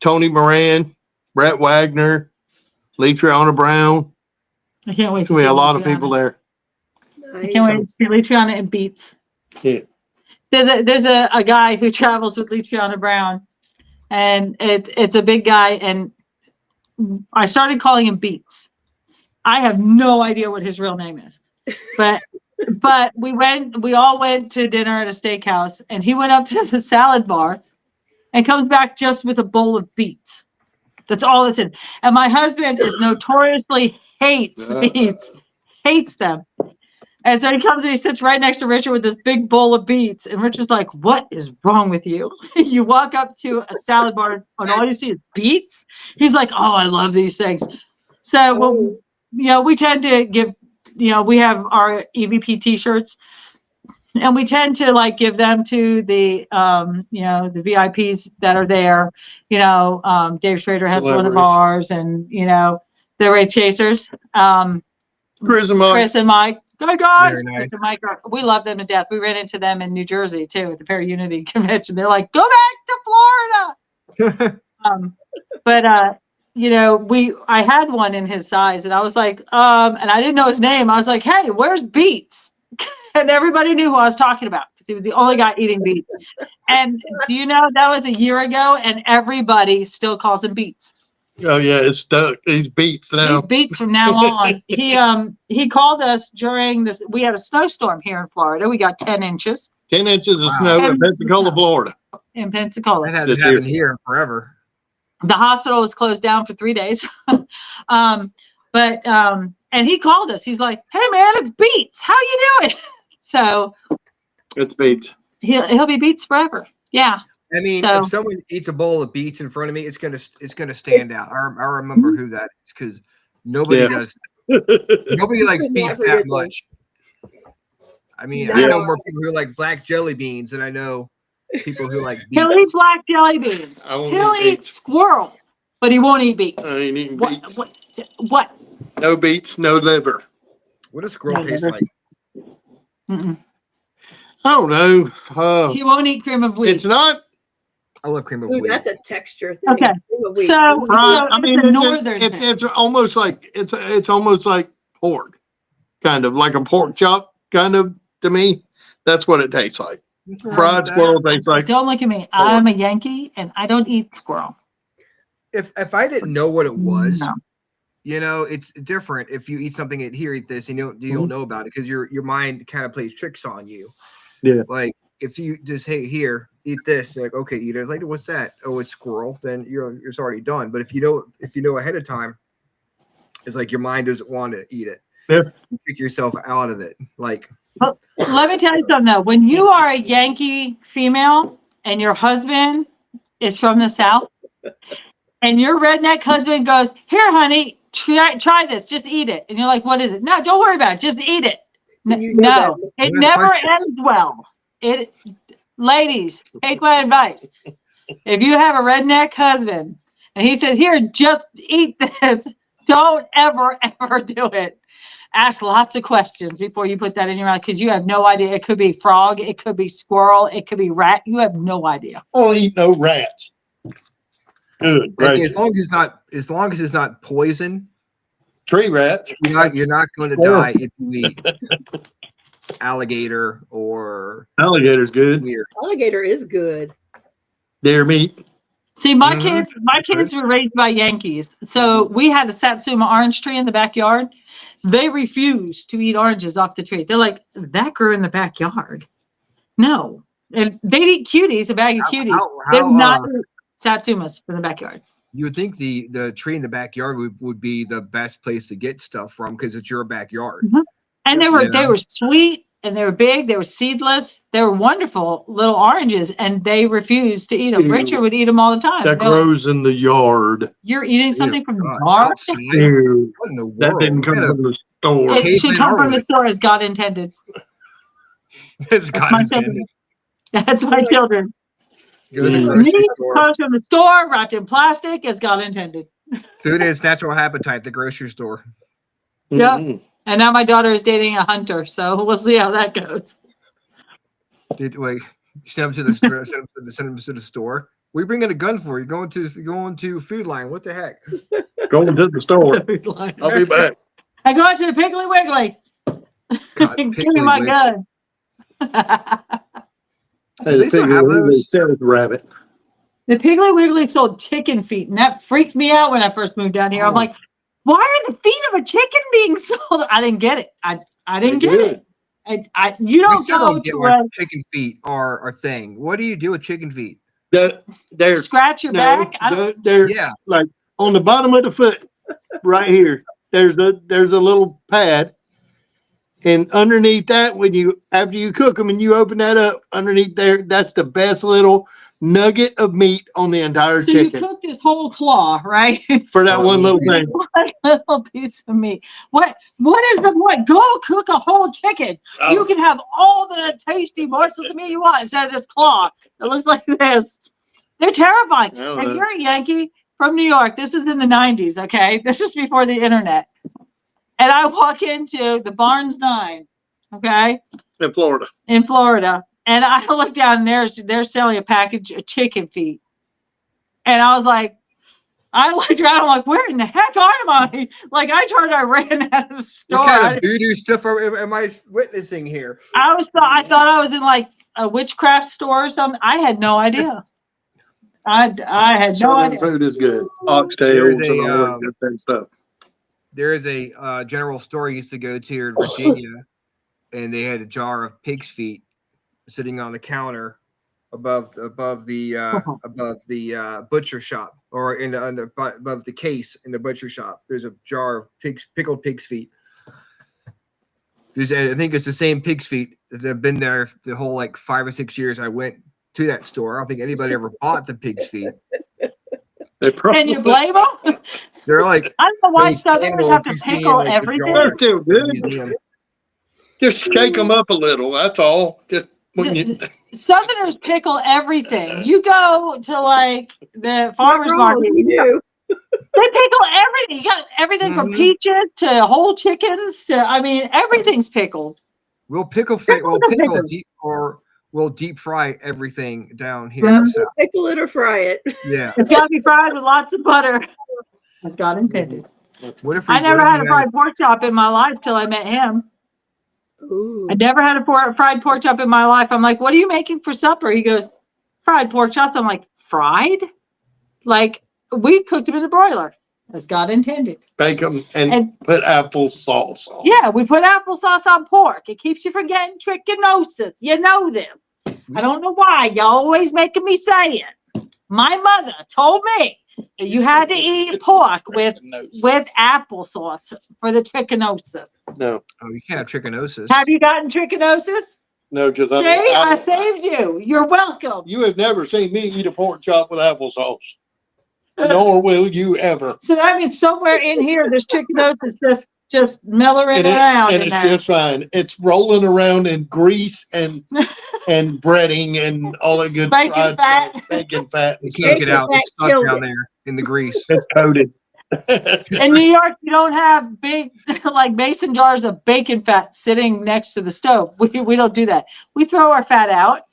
Tony Moran, Brett Wagner, Lee Triana Brown. I can't wait There's to gonna be see a lot of Luciana. people there. I can't wait to see Luciana and Beats. Yeah. There's a guy who travels with Luciana Brown, and it's a big guy, and I started calling him Beats. I have no idea what his real name is, but we all went to dinner at a steakhouse, and he went up to the salad bar and comes back just with a bowl of beets. That's all it's in. And my husband is notoriously hates beets, hates them. And so he comes and he sits right next to Richard with this big bowl of beets. And Richard's like, what is wrong with you? You walk up to a salad bar and all you see is beets. He's like, oh, I love these things. So, well, Oh. you know, we tend to give, you know, we have our EVP t-shirts and we tend to like give them to the, you know, the VIPs that are there. You know, Dave Schrader has one of Celebrities. ours and, you know, the Ray Chasers. Chris and Mike. Chris and Mike. Hi guys. Very nice. Chris and Mike we love them to death. We ran into them in New Jersey too at the Para-Unity convention. They're like, go back to Florida. But you know, I had one in his size and I was like, and I didn't know his name. I was like, hey, where's Beats? And everybody knew who I was talking about because he was the only guy eating Beats. And do you know that was a year ago and everybody still calls him Beats. Oh yeah, it's stuck. He's Beats now. He's Beats from now on. He called us during this. We had a snowstorm here in Florida. We got 10 inches 10 inches of Wow. snow in Pensacola, Florida. in Pensacola. That hasn't happened here in forever. The hospital was closed down for 3 days. And he called us. He's like, hey man, it's Beats. How you doing? So It's Beats. he'll be Beats forever. Yeah. I mean, So- if someone eats a bowl of beets in front of me, it's gonna stand out. I remember who that is because nobody Yeah. does. Nobody likes Never beets did. that much. I mean, I know more people who like black jelly beans than I know people who like beets. He'll eat black jelly beans. I won't He'll eat eat beets. squirrel, but he won't eat beets. I ain't eating What? Beets. What? No Beets, no liver. What does squirrel Yeah, taste never- like? Mm-mm. I don't know. He won't eat cream of wheat. It's not. I love cream of Ooh, wheat. that's a texture thing. Okay. Cream of wheat. So, Cream of wheat. so I mean, it's a it's, northern it's thing. it's almost like it's almost like pork, kind of like a pork chop, kind of to me. That's what it tastes like. Nothing wrong Fried with that. squirrel tastes like. Don't look at me. I'm a Yankee and I don't eat squirrel. If I didn't know what it was, No. you know, it's different. If you eat something and here, eat this, and you don't know about it because your mind kind of plays tricks on you. Yeah. Like if you just hey here, eat this, you're like okay, eat it. Like what's that? Oh, it's squirrel. Then it's already done. But if you know ahead of time, it's like your mind doesn't want to eat it. Yeah. You trick yourself out of it. Like Let me tell you something though. When you are a Yankee female and your husband is from the South and your redneck husband goes, here, honey, try this. Just eat it. And you're like, what is it? No, don't worry about it. Just eat it. You know No, that. it Yeah, never question. ends well. Ladies, take my advice. If you have a redneck husband and he says, here, just eat this, don't ever do it. Ask lots of questions before you put that in your mouth because you have no idea. It could be frog, it could be squirrel, it could be rat. You have no idea. I don't eat no rats. Good. I mean, Right. as long as it's not poison, Tree rats. you're not going to Squirrel. die if you eat alligator or Alligator's good. weird. Alligator is good. Deer meat. See, my Mhm. kids were raised by Yankees. So we had a Satsuma orange tree in the backyard. They refused to eat oranges off the tree. They're like, that grew in the backyard. No. And they'd eat cuties, a bag of cuties. They would not eat Satsumas from the backyard. You would think the tree in the backyard would be the best place to get stuff from because it's your backyard. And they Yeah. were sweet and they were big, they were seedless, they were wonderful little oranges, and they refused to eat them. Ew. Richard would eat them all the time. That They're like, grows in the yard. you're eating something from the God, yard? outside? Ew. What in the world? That didn't come from the store. It should cavemen come are from the we? store as God intended. It's That's God my intended. children. That's my children. Go to the Mm. grocery Meat store. comes from the store, wrapped in plastic, as God intended. Food in its natural habitat, the grocery store. Yeah. Mm-mm. And now my daughter is dating a hunter, so we'll see how that goes. Wait, send them to the store. Send them to the store. We bring in a gun for you. Going to Food Line. What the heck? Going to the store. I'll be back. I go out to the Piggly Wiggly. God, Give me Piggly my Wiggly. gun. Hey, They still have those? sells rabbit. The Piggly Wiggly sold chicken feet, and that freaked me out when I first moved down here. I'm Oh. like, why are the feet of a chicken being sold? I didn't get it. I didn't They're get good. it. You I don't still go don't get to why a chicken feet are a thing. What do you do with chicken feet? They're scratch your no, back. they're Yeah, like on the bottom of the foot, right here. There's a little pad, and underneath that, after you cook them and you open that up underneath there, that's the best little nugget of meat on the entire So chicken. you cook this whole claw, right? For that one little thing. One little piece of meat. What is the point? Go cook a whole chicken. You can have all the tasty morsels of meat you want instead of this claw. It looks like this. They're terrifying. And you're a Yankee from New York. This is in the 90s, okay? This is before the internet. And I walk into the Barnes 9, okay? In Florida. In Florida. And I look down and they're selling a package of chicken feet. And I was like, I looked around, I'm like, where in the heck am I? Like, I ran out of the store. What kind of voodoo stuff am I witnessing here? I thought I was in like a witchcraft store or something. I had no idea. I had no idea. Food is good. Oxtails and all that good stuff. There is a general store I used to go to here in Virginia, and they had a jar of pig's feet sitting on the counter above the butcher shop, or above the case in the butcher shop. There's a jar of pickled pig's feet. I think it's the same pig's feet that have been there the whole like 5 or 6 years I went to that store. I don't think anybody ever bought the pig's feet. Can you blame them? They're like, I don't know why Southerners have to pickle everything. They're too good. Just shake them up a little. That's all. Just when you. Southerners pickle everything. You go to like the farmers market. They pickle everything. You got everything from peaches to whole chickens to, I mean, everything's pickled. We'll pickle deep, or we'll deep fry everything down here. So pickle it or fry it. Yeah. It's got to be fried with lots of butter, as God intended. I never had a fried pork chop in my life till I met him. Ooh. I never had a fried pork chop in my life. I'm like, what are you making for supper? He goes, fried pork chops. I'm like, fried? Like, we cooked them in the broiler, as God intended. Bake them and put applesauce on. Yeah, we put applesauce on pork. It keeps you from getting trichinosis. You know this. I don't know why. You're always making me say it. My mother told me that you had to eat pork with applesauce for the trichinosis. No. Oh, you can't have trichinosis. Have you gotten trichinosis? No, because I saved you. You're welcome. You have never seen me eat a pork chop with applesauce. Nor will you ever. So that means somewhere in here, there's trichinosis just mellowing around. And it's just fine. It's rolling around in grease and breading and all that good bacon fat. Stuff. Bacon fat. You can't get out. It's stuck down there in the grease. It's coated. In New York, you don't have big like mason jars of bacon fat sitting next to the stove. We don't do that. We throw our fat out,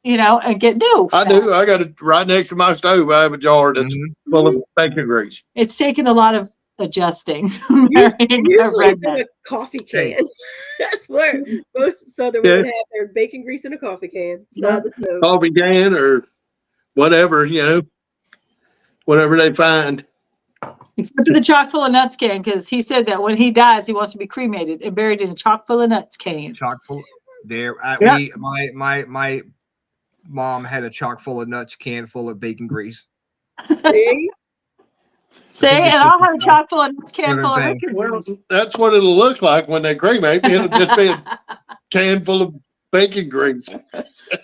and get new. I do. I got it right next to my stove. I have a jar that's full of bacon grease. It's taken a lot of adjusting. Usually it's in a coffee can. That's where most Southern women have their bacon grease in a coffee can. Beside the stove. Coffee can or whatever, whatever they find. Except for the chock full of nuts can, because he said that when he dies, he wants to be cremated and buried in a chock full of nuts can. Chock full. There, my mom had a chock full of nuts can full of bacon grease. See, and I'll have a chock full of nuts can full of Richard. Well, that's what it'll look like when they cremate me. It'll just be a can full of bacon grease.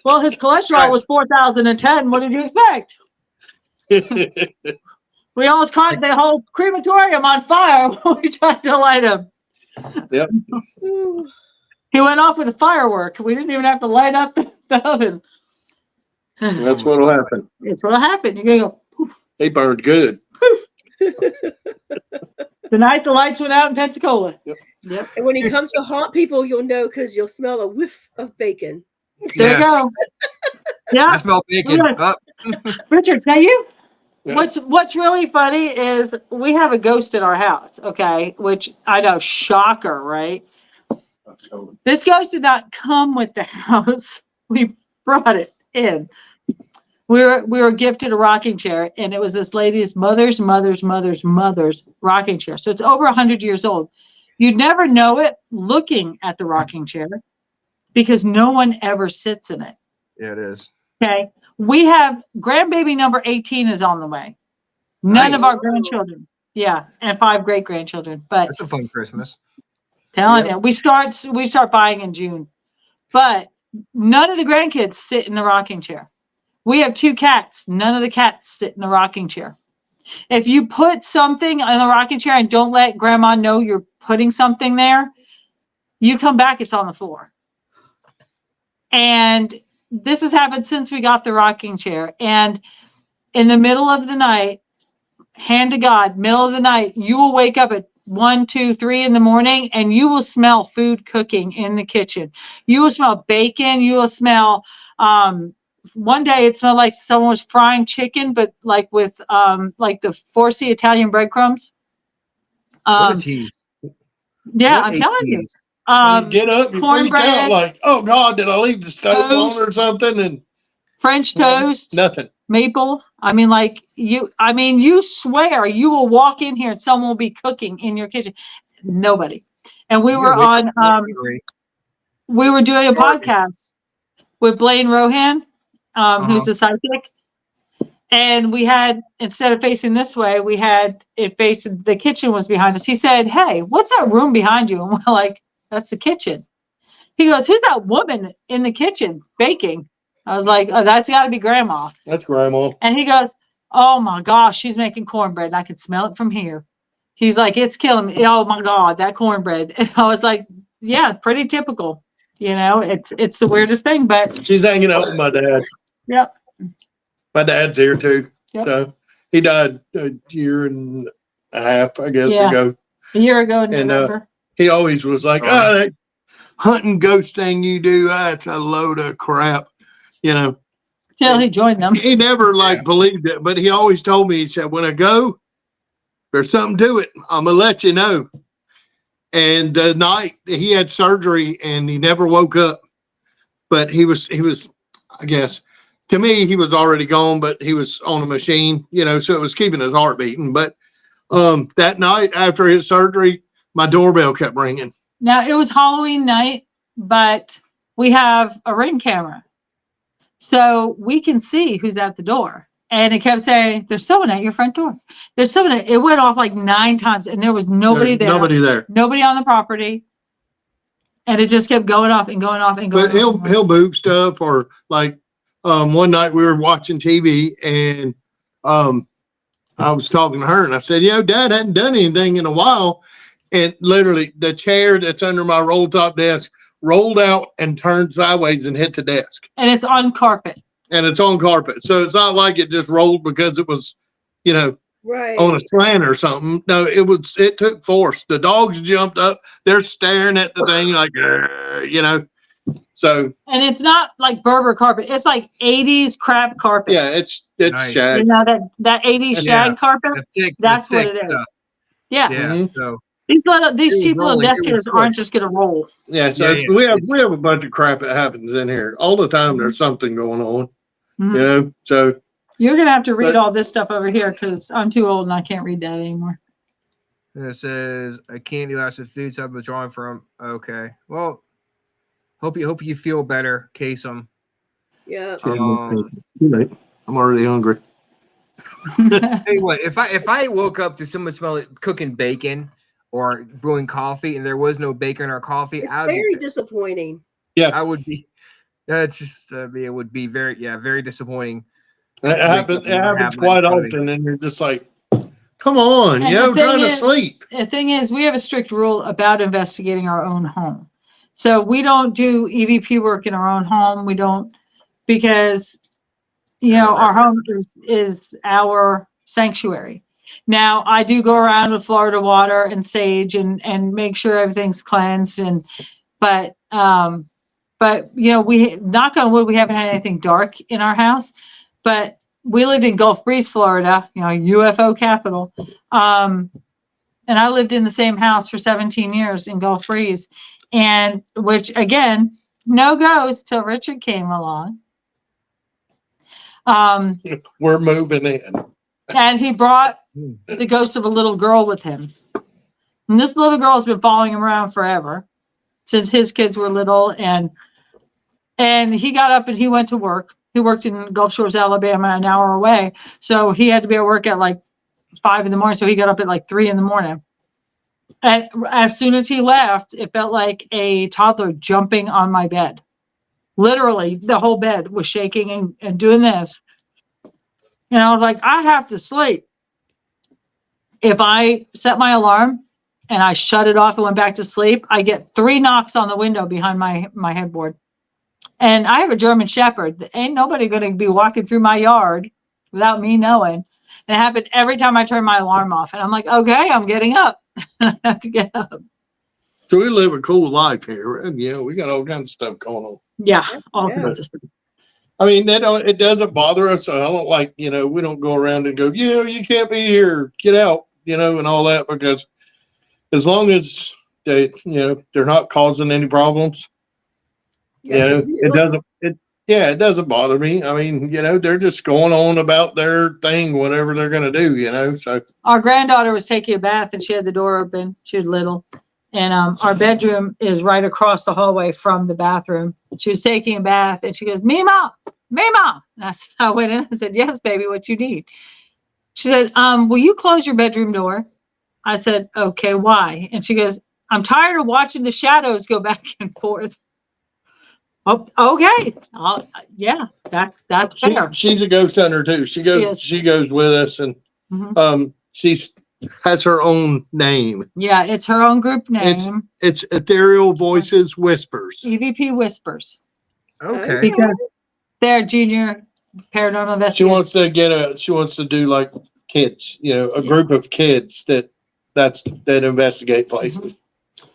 Well, his cholesterol was 4,010. What did you expect? We almost caught the whole crematorium on fire when we tried to light him. Yep. He went off with a firework. We didn't even have to light up the oven. That's what'll happen. It's what'll happen. You're gonna go. Poof. He burned good. The night the lights went out in Pensacola. Yep. And when he comes to haunt people, you'll know because you'll smell a whiff of bacon. There you go. Yeah. I smell bacon. Richard, is that you? Yeah. What's really funny is we have a ghost in our house, okay? Which I know, shocker, right? This ghost did not come with the house. We brought it in. We were gifted a rocking chair, and it was this lady's mother's rocking chair. So it's over 100 years old. You'd never know it looking at the rocking chair because no one ever sits in it. Yeah, it is. Okay. We have grandbaby number 18 is on the way. None of our grandchildren. Yeah. And 5 great grandchildren. But that's a fun Christmas. Telling you, we start buying in June. But none of the grandkids sit in the rocking chair. We have 2 cats. None of the cats sit in the rocking chair. If you put something in the rocking chair and don't let grandma know you're putting something there, you come back, it's on the floor. And this has happened since we got the rocking chair. And in the middle of the night, hand to God, middle of the night, you will wake up at 1, 2, 3 in the morning and you will smell food cooking in the kitchen. You will smell bacon. You will smell, one day it smelled like someone was frying chicken, but like with, like the 4C Italian breadcrumbs. What a tease. Yeah, What I'm a telling you. tease. You get up, you freak out Cornbread, like, oh God, did I leave the stove toast, on or something? And French toast, nothing. maple. I mean, you swear you will walk in here and someone will be cooking in your kitchen. Nobody. And we were on, we were doing a podcast with Blaine Rohan, who's a psychic. And we had, instead of facing this way, we had it facing, the kitchen was behind us. He said, "Hey, what's that room behind you?" And we're like, "That's the kitchen." He goes, "Who's that woman in the kitchen baking?" I was like, "Oh, that's got to be grandma." That's grandma. And he goes, "Oh my gosh, she's making cornbread. And I can smell it from here." He's like, "It's killing me. Oh my God, that cornbread." And I was like, "Yeah, pretty typical. You know, it's the weirdest thing, but she's hanging out with my dad." Yep. My dad's here too. Yep. So he died a year and a half, I guess, Yeah. ago. A year ago in And November. he always was like, "Oh, that hunting ghost thing you do, that's a load of crap," you know. Till he joined them. He never believed it, but he always told me, he said, "When I go, there's something to it. I'm gonna let you know." And the night he had surgery and he never woke up, but he was, I guess, to me, he was already gone, but he was on a machine, you know, so it was keeping his heart beating. But that night after his surgery, my doorbell kept ringing. Now it was Halloween night, but we have a Ring camera, so we can see who's at the door. And it kept saying, "There's someone at your front door. There's someone." It went off like 9 times, and there was nobody there. Nobody there. Nobody on the property. And it just kept going off and going off and going. But he'll move stuff, or like one night we were watching TV and I was talking to her and I said, "You know, Dad hadn't done anything in a while." And literally the chair that's under my roll top desk rolled out and turned sideways and hit the desk. And it's on carpet. And it's on carpet. So it's not like it just rolled because it was, you know, on a slant or something. No, it took force. The dogs jumped up. They're staring at the thing like, you know. So, and it's not like Berber carpet. It's like 80s crap carpet. Yeah, it's nice. Shag. You know, that 80s shag carpet. That's what it is. Stuff. Yeah. Yeah. So these cheap little nesters aren't just gonna roll. Yeah. So we have a bunch of crap that happens in here all the time. There's something going on. You know. So you're gonna have to read all this stuff over here because I'm too old and I can't read that anymore. And it says a candy lasted food type of drawing from. Okay. Well, hope you feel better, Kasem. Yeah. I'm already hungry. Tell you what, if I woke up to someone smelling cooking bacon or brewing coffee and there was no bacon or coffee, It's very disappointing. Yeah, I would be. That's just it would be very disappointing. It happens quite often, and you're just like, "Come on, And I'm trying to sleep." The thing is, we have a strict rule about investigating our own home. So we don't do EVP work in our own home. We don't, because, you know, our home is our sanctuary. Now, I do go around with Florida water and sage and make sure everything's cleansed. But you know, we, knock on wood, we haven't had anything dark in our house. But we lived in Gulf Breeze, Florida, you know, UFO capital. And I lived in the same house for 17 years in Gulf Breeze. And which, again, no ghosts till Richard came along. We're moving in. And he brought the ghost of a little girl with him. And this little girl has been following him around forever, since his kids were little. And he got up and he went to work. He worked in Gulf Shores, Alabama, an hour away. So he had to be at work at like 5 a.m. So he got up at like 3 a.m. And as soon as he left, it felt like a toddler jumping on my bed. Literally, the whole bed was shaking and doing this. And I was like, I have to sleep. If I set my alarm and I shut it off and went back to sleep, I get 3 knocks on the window behind my headboard. And I have a German Shepherd. Ain't nobody going to be walking through my yard without me knowing. And it happened every time I turn my alarm off. And I'm like, okay, I'm getting up. I have to get up. So we live a cool life here. And, you know, we got all kinds of stuff going on. Yeah, all Yeah. kinds of stuff. I mean, it doesn't bother us. I don't like, you know, we don't go around and go, you know, you can't be here, get out, you know, and all that, because as long as they, you know, they're not causing any problems, you know, it doesn't bother me. I mean, you know, they're just going on about their thing, whatever they're going to do, you know, so. Our granddaughter was taking a bath and she had the door open. She was little. And our bedroom is right across the hallway from the bathroom. She was taking a bath and she goes, Mima, Mima. And I went in and said, yes, baby, what you need? She said, will you close your bedroom door? I said, okay, why? And she goes, I'm tired of watching the shadows go back and forth. Oh, okay. Yeah, that's fair. She's a ghost hunter too. She goes with us, and she's has her own name. Yeah, it's her own group name. It's Ethereal Voices Whispers. EVP Whispers. Okay. Because they're junior paranormal investigators. She wants to do like kids, you know, a group of kids that investigate places.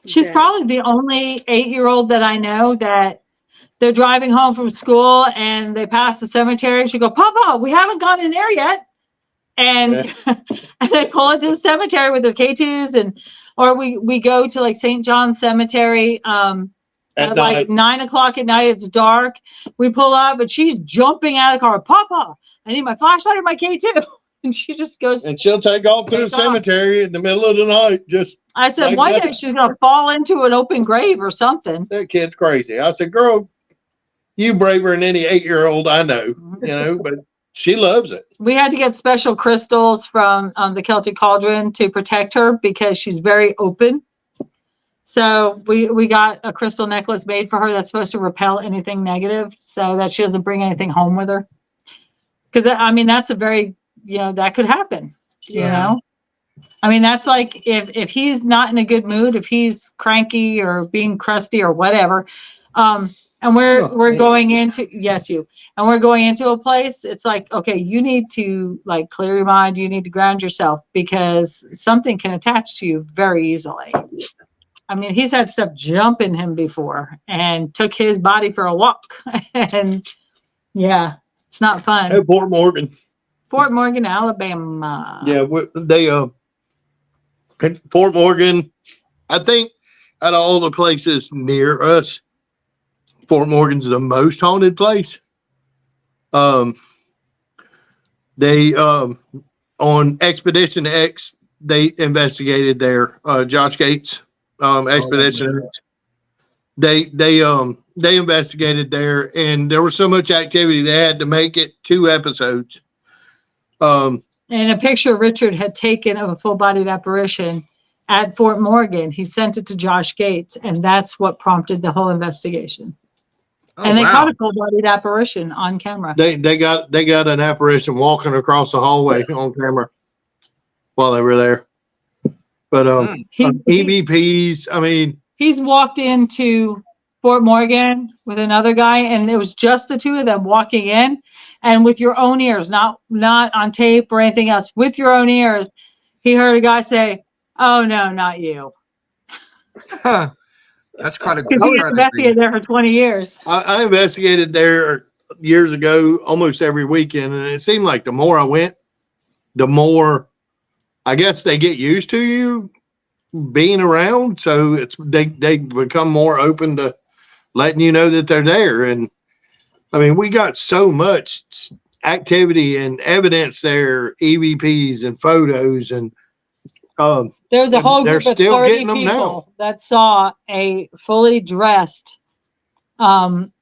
She's probably the only 8-year-old that I know that they're driving home from school and they pass the cemetery and she go, Papa, we haven't gone in there yet. And, and they pull into the cemetery with their K2s or we go to like St. John's Cemetery, at like 9 o'clock at night. It's dark. We pull up and she's jumping out of the car. Papa, I need my flashlight and my K2. And she just goes. And she'll take off through the cemetery in the middle of the night. I said, like one that. day she's going to fall into an open grave or something. That kid's crazy. I said, girl, you braver than any 8-year-old I know, you know, but she loves it. We had to get special crystals from the Celtic Cauldron to protect her because she's very open. So we got a crystal necklace made for her that's supposed to repel anything negative so that she doesn't bring anything home with her. Because, I mean, that's a very, you know, that could happen, you know? I mean, that's like if he's not in a good mood, if he's cranky or being crusty or whatever, and we're going into, and we're going into a place, it's like, okay, you need to like clear your mind. You need to ground yourself because something can attach to you very easily. I mean, he's had stuff jump in him before and took his body for a walk. And yeah, it's not fun. At Fort Morgan, Alabama. Yeah, they at Fort Morgan, I think out of all the places near us, Fort Morgan's the most haunted place. They on Expedition X, they investigated there. Josh Gates Expedition. They investigated there, and there was so much activity they had to make it 2 episodes. And a picture Richard had taken of a full-bodied apparition at Fort Morgan. He sent it to Josh Gates, and that's what prompted the whole investigation. And they caught a full-bodied apparition on camera. They got an apparition walking across the hallway on camera while they were there. But EVPs, I mean, he's walked into Fort Morgan with another guy, and it was just the 2 of them walking in, and with your own ears, not on tape or anything else, with your own ears, he heard a guy say, "Oh no, not you." Huh. That's quite a good. Because he was investigated there for 20 years. I investigated there years ago, almost every weekend, and it seemed like the more I went, the more, I guess, they get used to you being around. So they become more open to letting you know that they're there. And I mean, we got so much activity and evidence there, EVPs and photos, and there's a whole group of 30 them people that saw a fully dressed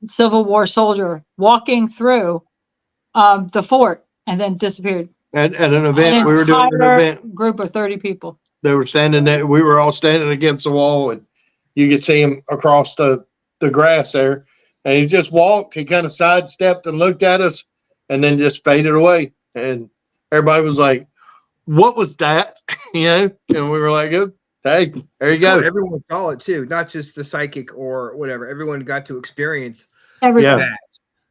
Civil War soldier walking through the fort and then disappeared. At an event, we were doing an event. Group of 30 people. They were standing there. We were all standing against the wall, and you could see him across the grass there. And he just walked. He kind of sidestepped and looked at us, and then just faded away. And everybody was like, "What was that?" and we were like, oh, hey, there you It's cool. go. Everyone saw it too, not just the psychic or whatever. Everyone got to experience Everything. Yeah. that.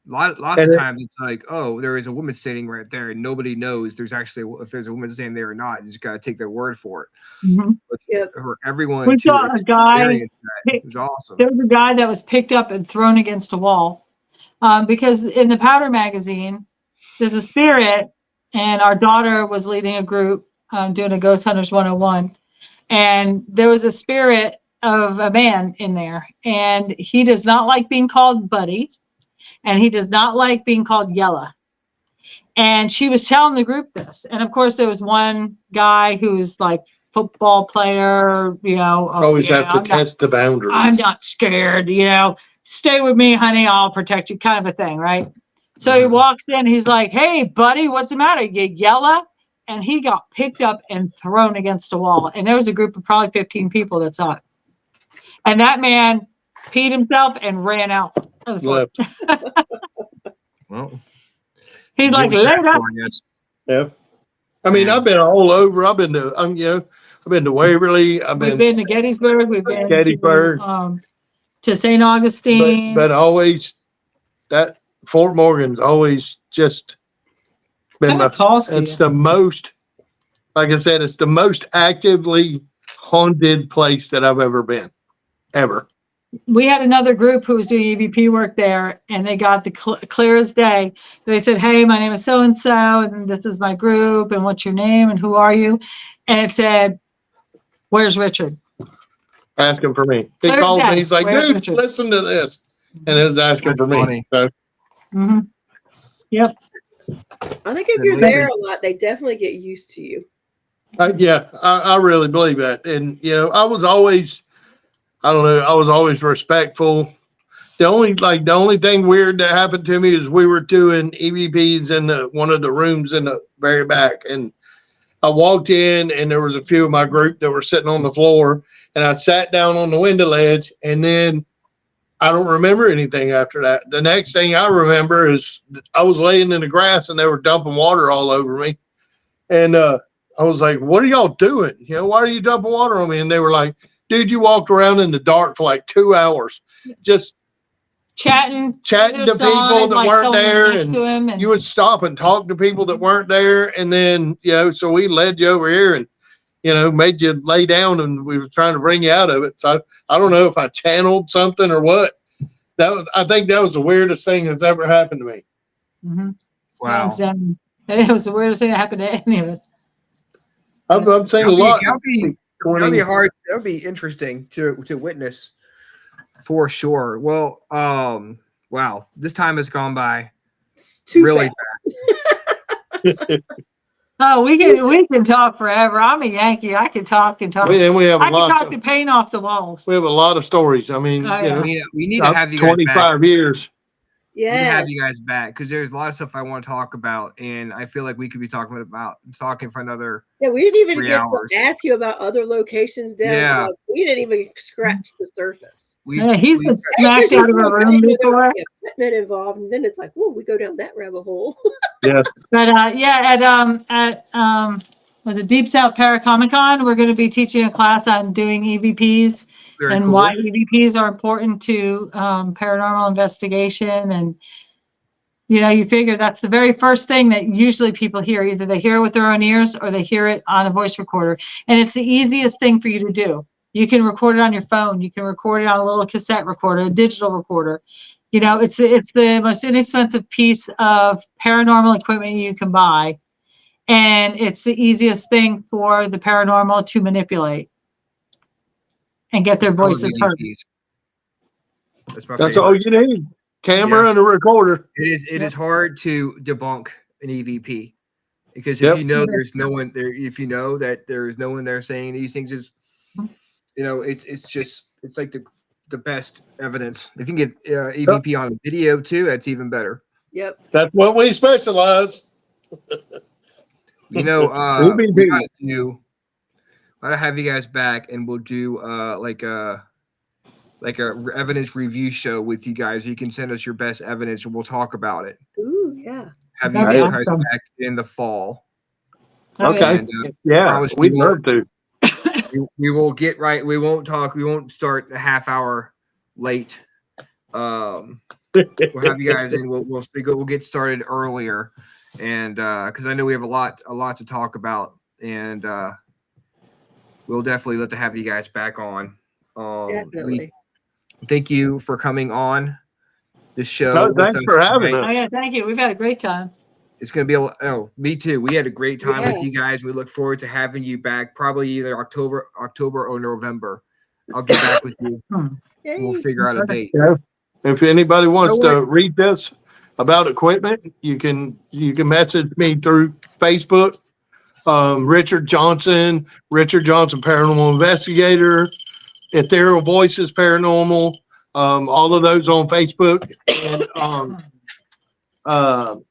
Lots And of it- times it's like, oh, there is a woman standing right there, and nobody knows there's actually if there's a woman standing there or not. You just got to take their word for it. Mhm. But Yep. for everyone We to saw a guy. experience that, it was awesome. There was a guy that was picked up and thrown against a wall because in the Powder magazine, there's a spirit, and our daughter was leading a group doing a Ghost Hunters 101, and there was a spirit of a man in there, and he does not like being called Buddy, and he does not like being called Yella. And she was telling the group this, and of course there was one guy who was like football player, Always have to test the boundaries. I'm not scared, stay with me, honey, I'll protect you, kind of a thing, right? So he walks in, he's like, hey, buddy, what's the matter? You Yella? And he got picked up and thrown against a wall. And there was a group of probably 15 people that saw it. And that man peed himself and ran out of the Left. Well, he's like, give us that later. story, yes. Yeah. I mean, I've been all over. I've been to, I've been to Waverly. We've been to Gettysburg. We've been Gettysburg. to St. Augustine. But always that Fort Morgan's always just been Kinda cost it's you. the most, like I said, it's the most actively haunted place that I've ever been, ever. We had another group who was doing EVP work there, and they got the clear as day. They said, hey, my name is so-and-so, and this is my group, and what's your name, and who are you? And it said, where's Richard? Asking for me. He Clear as called day. me. He's like, Where's dude, Richard? listen to this. And it was asking That's for me. funny. So, Mm-hmm. Yep. I think if you're there a lot, they definitely get used to you. yeah, I really believe that. And, I was always, I don't know, I was always respectful. The only thing weird that happened to me is we were doing EVPs in one of the rooms in the very back. And I walked in and there was a few of my group that were sitting on the floor, and I sat down on the window ledge, and then I don't remember anything after that. The next thing I remember is I was laying in the grass and they were dumping water all over me. And I was like, what are y'all doing? Why are you dumping water on me? And they were like, dude, you walked around in the dark for like 2 hours, just Chatting to people that like weren't someone was there. next to him, and You would stop and talk to people that weren't there. And then, so we led you over here and, made you lay down, and we were trying to bring you out of it. So I don't know if I channeled something or what. I think that was the weirdest thing that's ever happened to me. Mm-hmm. Wow. It was the weirdest thing that happened to any of us. I've seen a lot. That'll be hard. That'll be interesting to witness for sure. Well, wow, this time has gone by Too really fast. fast. Oh, we can talk forever. I'm a Yankee. I can talk and talk. We have I can talk the paint off the walls. We have a lot of stories. I mean, Oh, yeah. We need to have you guys 25 years. We need to Yeah. have you guys back because there's a lot of stuff I want to talk about, and I feel like we could be talking for another. Yeah, we didn't even 3 get hours. to ask you about other locations down. Yeah. South. We didn't even scratch the surface. He's been smacked out of a room before. Equipment involved, and then it's like, oh, we go down that rabbit hole. Yeah. But at was it Deep South Paracomic-Con, we're going to be teaching a class on doing EVPs Very and cool. why EVPs are important to paranormal investigation. And you figure that's the very first thing that usually people hear. Either they hear it with their own ears or they hear it on a voice recorder. And it's the easiest thing for you to do. You can record it on your phone. You can record it on a little cassette recorder, a digital recorder. It's the most inexpensive piece of paranormal equipment you can buy. And it's the easiest thing for the paranormal to manipulate and get their voices heard. That's all you need. Camera and a recorder. It is hard to debunk an EVP because if you know there's no one there, if you know that there is no one there saying these things, it's like the best evidence. If you can get EVP on video too, that's even better. Yep. That's what we specialize. We gotta have you guys back, and we'll do like a evidence review show with you guys. You can send us your best evidence, and we'll talk about it. Ooh, yeah. Have you That'd be guys awesome. back in the fall. Okay. And, Yeah, promise we'd we will- love to. we will get right. We won't talk. We won't start a half hour late. We'll have you guys in. We'll get started earlier, and because I know we have a lot to talk about, and we'll definitely love to have you guys back on. Definitely. Thank you for coming on the show. No, with thanks us for having tonight. Oh us. yeah, thank you. We've had a great time. It's going to be oh, me too. We had a great time with Yeah. you guys. We look forward to having you back, probably either October or November. I'll get back with you. Yay. We'll figure out a date. Yeah. If anybody wants No to read this about equipment, you can message me through Facebook. Richard Johnson Paranormal Investigator, Ethereal Voices Paranormal, all of those on Facebook. And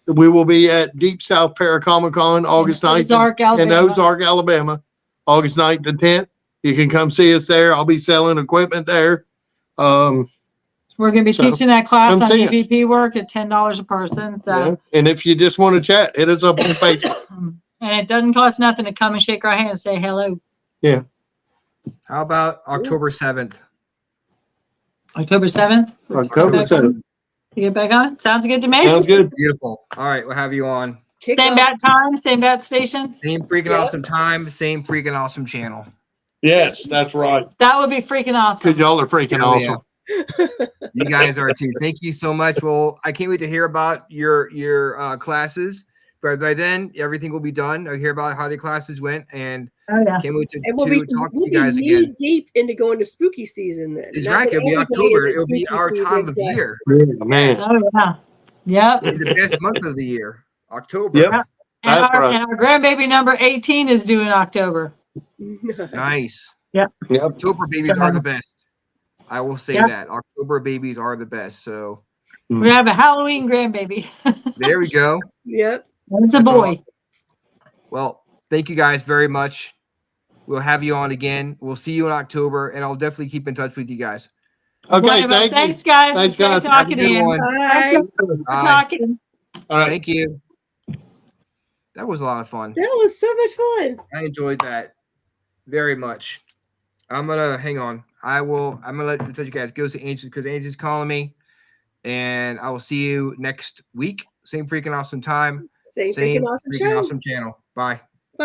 we will be at Deep South Paracomic-Con August 9th Ozark, in Alabama. Ozark, Alabama, August 9th to 10th. You can come see us there. I'll be selling equipment there. We're going to be So, teaching that class come on see us. EVP work at $10 a person. So. Yeah. And if you just want to chat, hit us up on Facebook. And it doesn't cost nothing to come and shake our hand and say hello. Yeah. How about October 7th? October 7th? October 7th. You get back on? Sounds good to me. Sounds good. Beautiful. All right, we'll have you on. Same bat time, same bat station. Same freaking awesome time, same freaking awesome channel. Yes, that's right. That would be freaking awesome. Because y'all are freaking Hell yeah. awesome. You guys are too. Thank you so much. Well, I can't wait to hear about your classes. But by then, everything will be done. I hear about how the classes went, and Oh yeah. can't wait to And we'll be talk to you guys again. deep into going to spooky season then. It's Not right. that It'll be everybody October. is at It'll be spooky our season, time of but year. Yeah, man. Oh yeah. Yep. It's the best month of the year, October. Yep. And That's our, right. and our grandbaby number 18 is due in October. Nice. Yep. Yep. October babies are the best. I will say Yep. that. October babies are the best. So We're gonna have a Halloween grandbaby. there we go. Yep. It's a That's boy. awesome. Well, thank you guys very much. We'll have you on again. We'll see you in October, and I'll definitely keep in touch with you guys. Okay, Well, thank thanks, you. guys. Thanks, It's great guys. Have a talking good to you. one. Thanks Bye. for Bye. talking. All right. Thank you. That was a lot of fun. That was so much fun. I enjoyed that very much. I'm gonna hang on. I'm gonna let you guys go to Angel because Angel's calling me, and I will see you next week. Same freaking awesome time. Same freaking awesome show. awesome channel. Bye. Bye.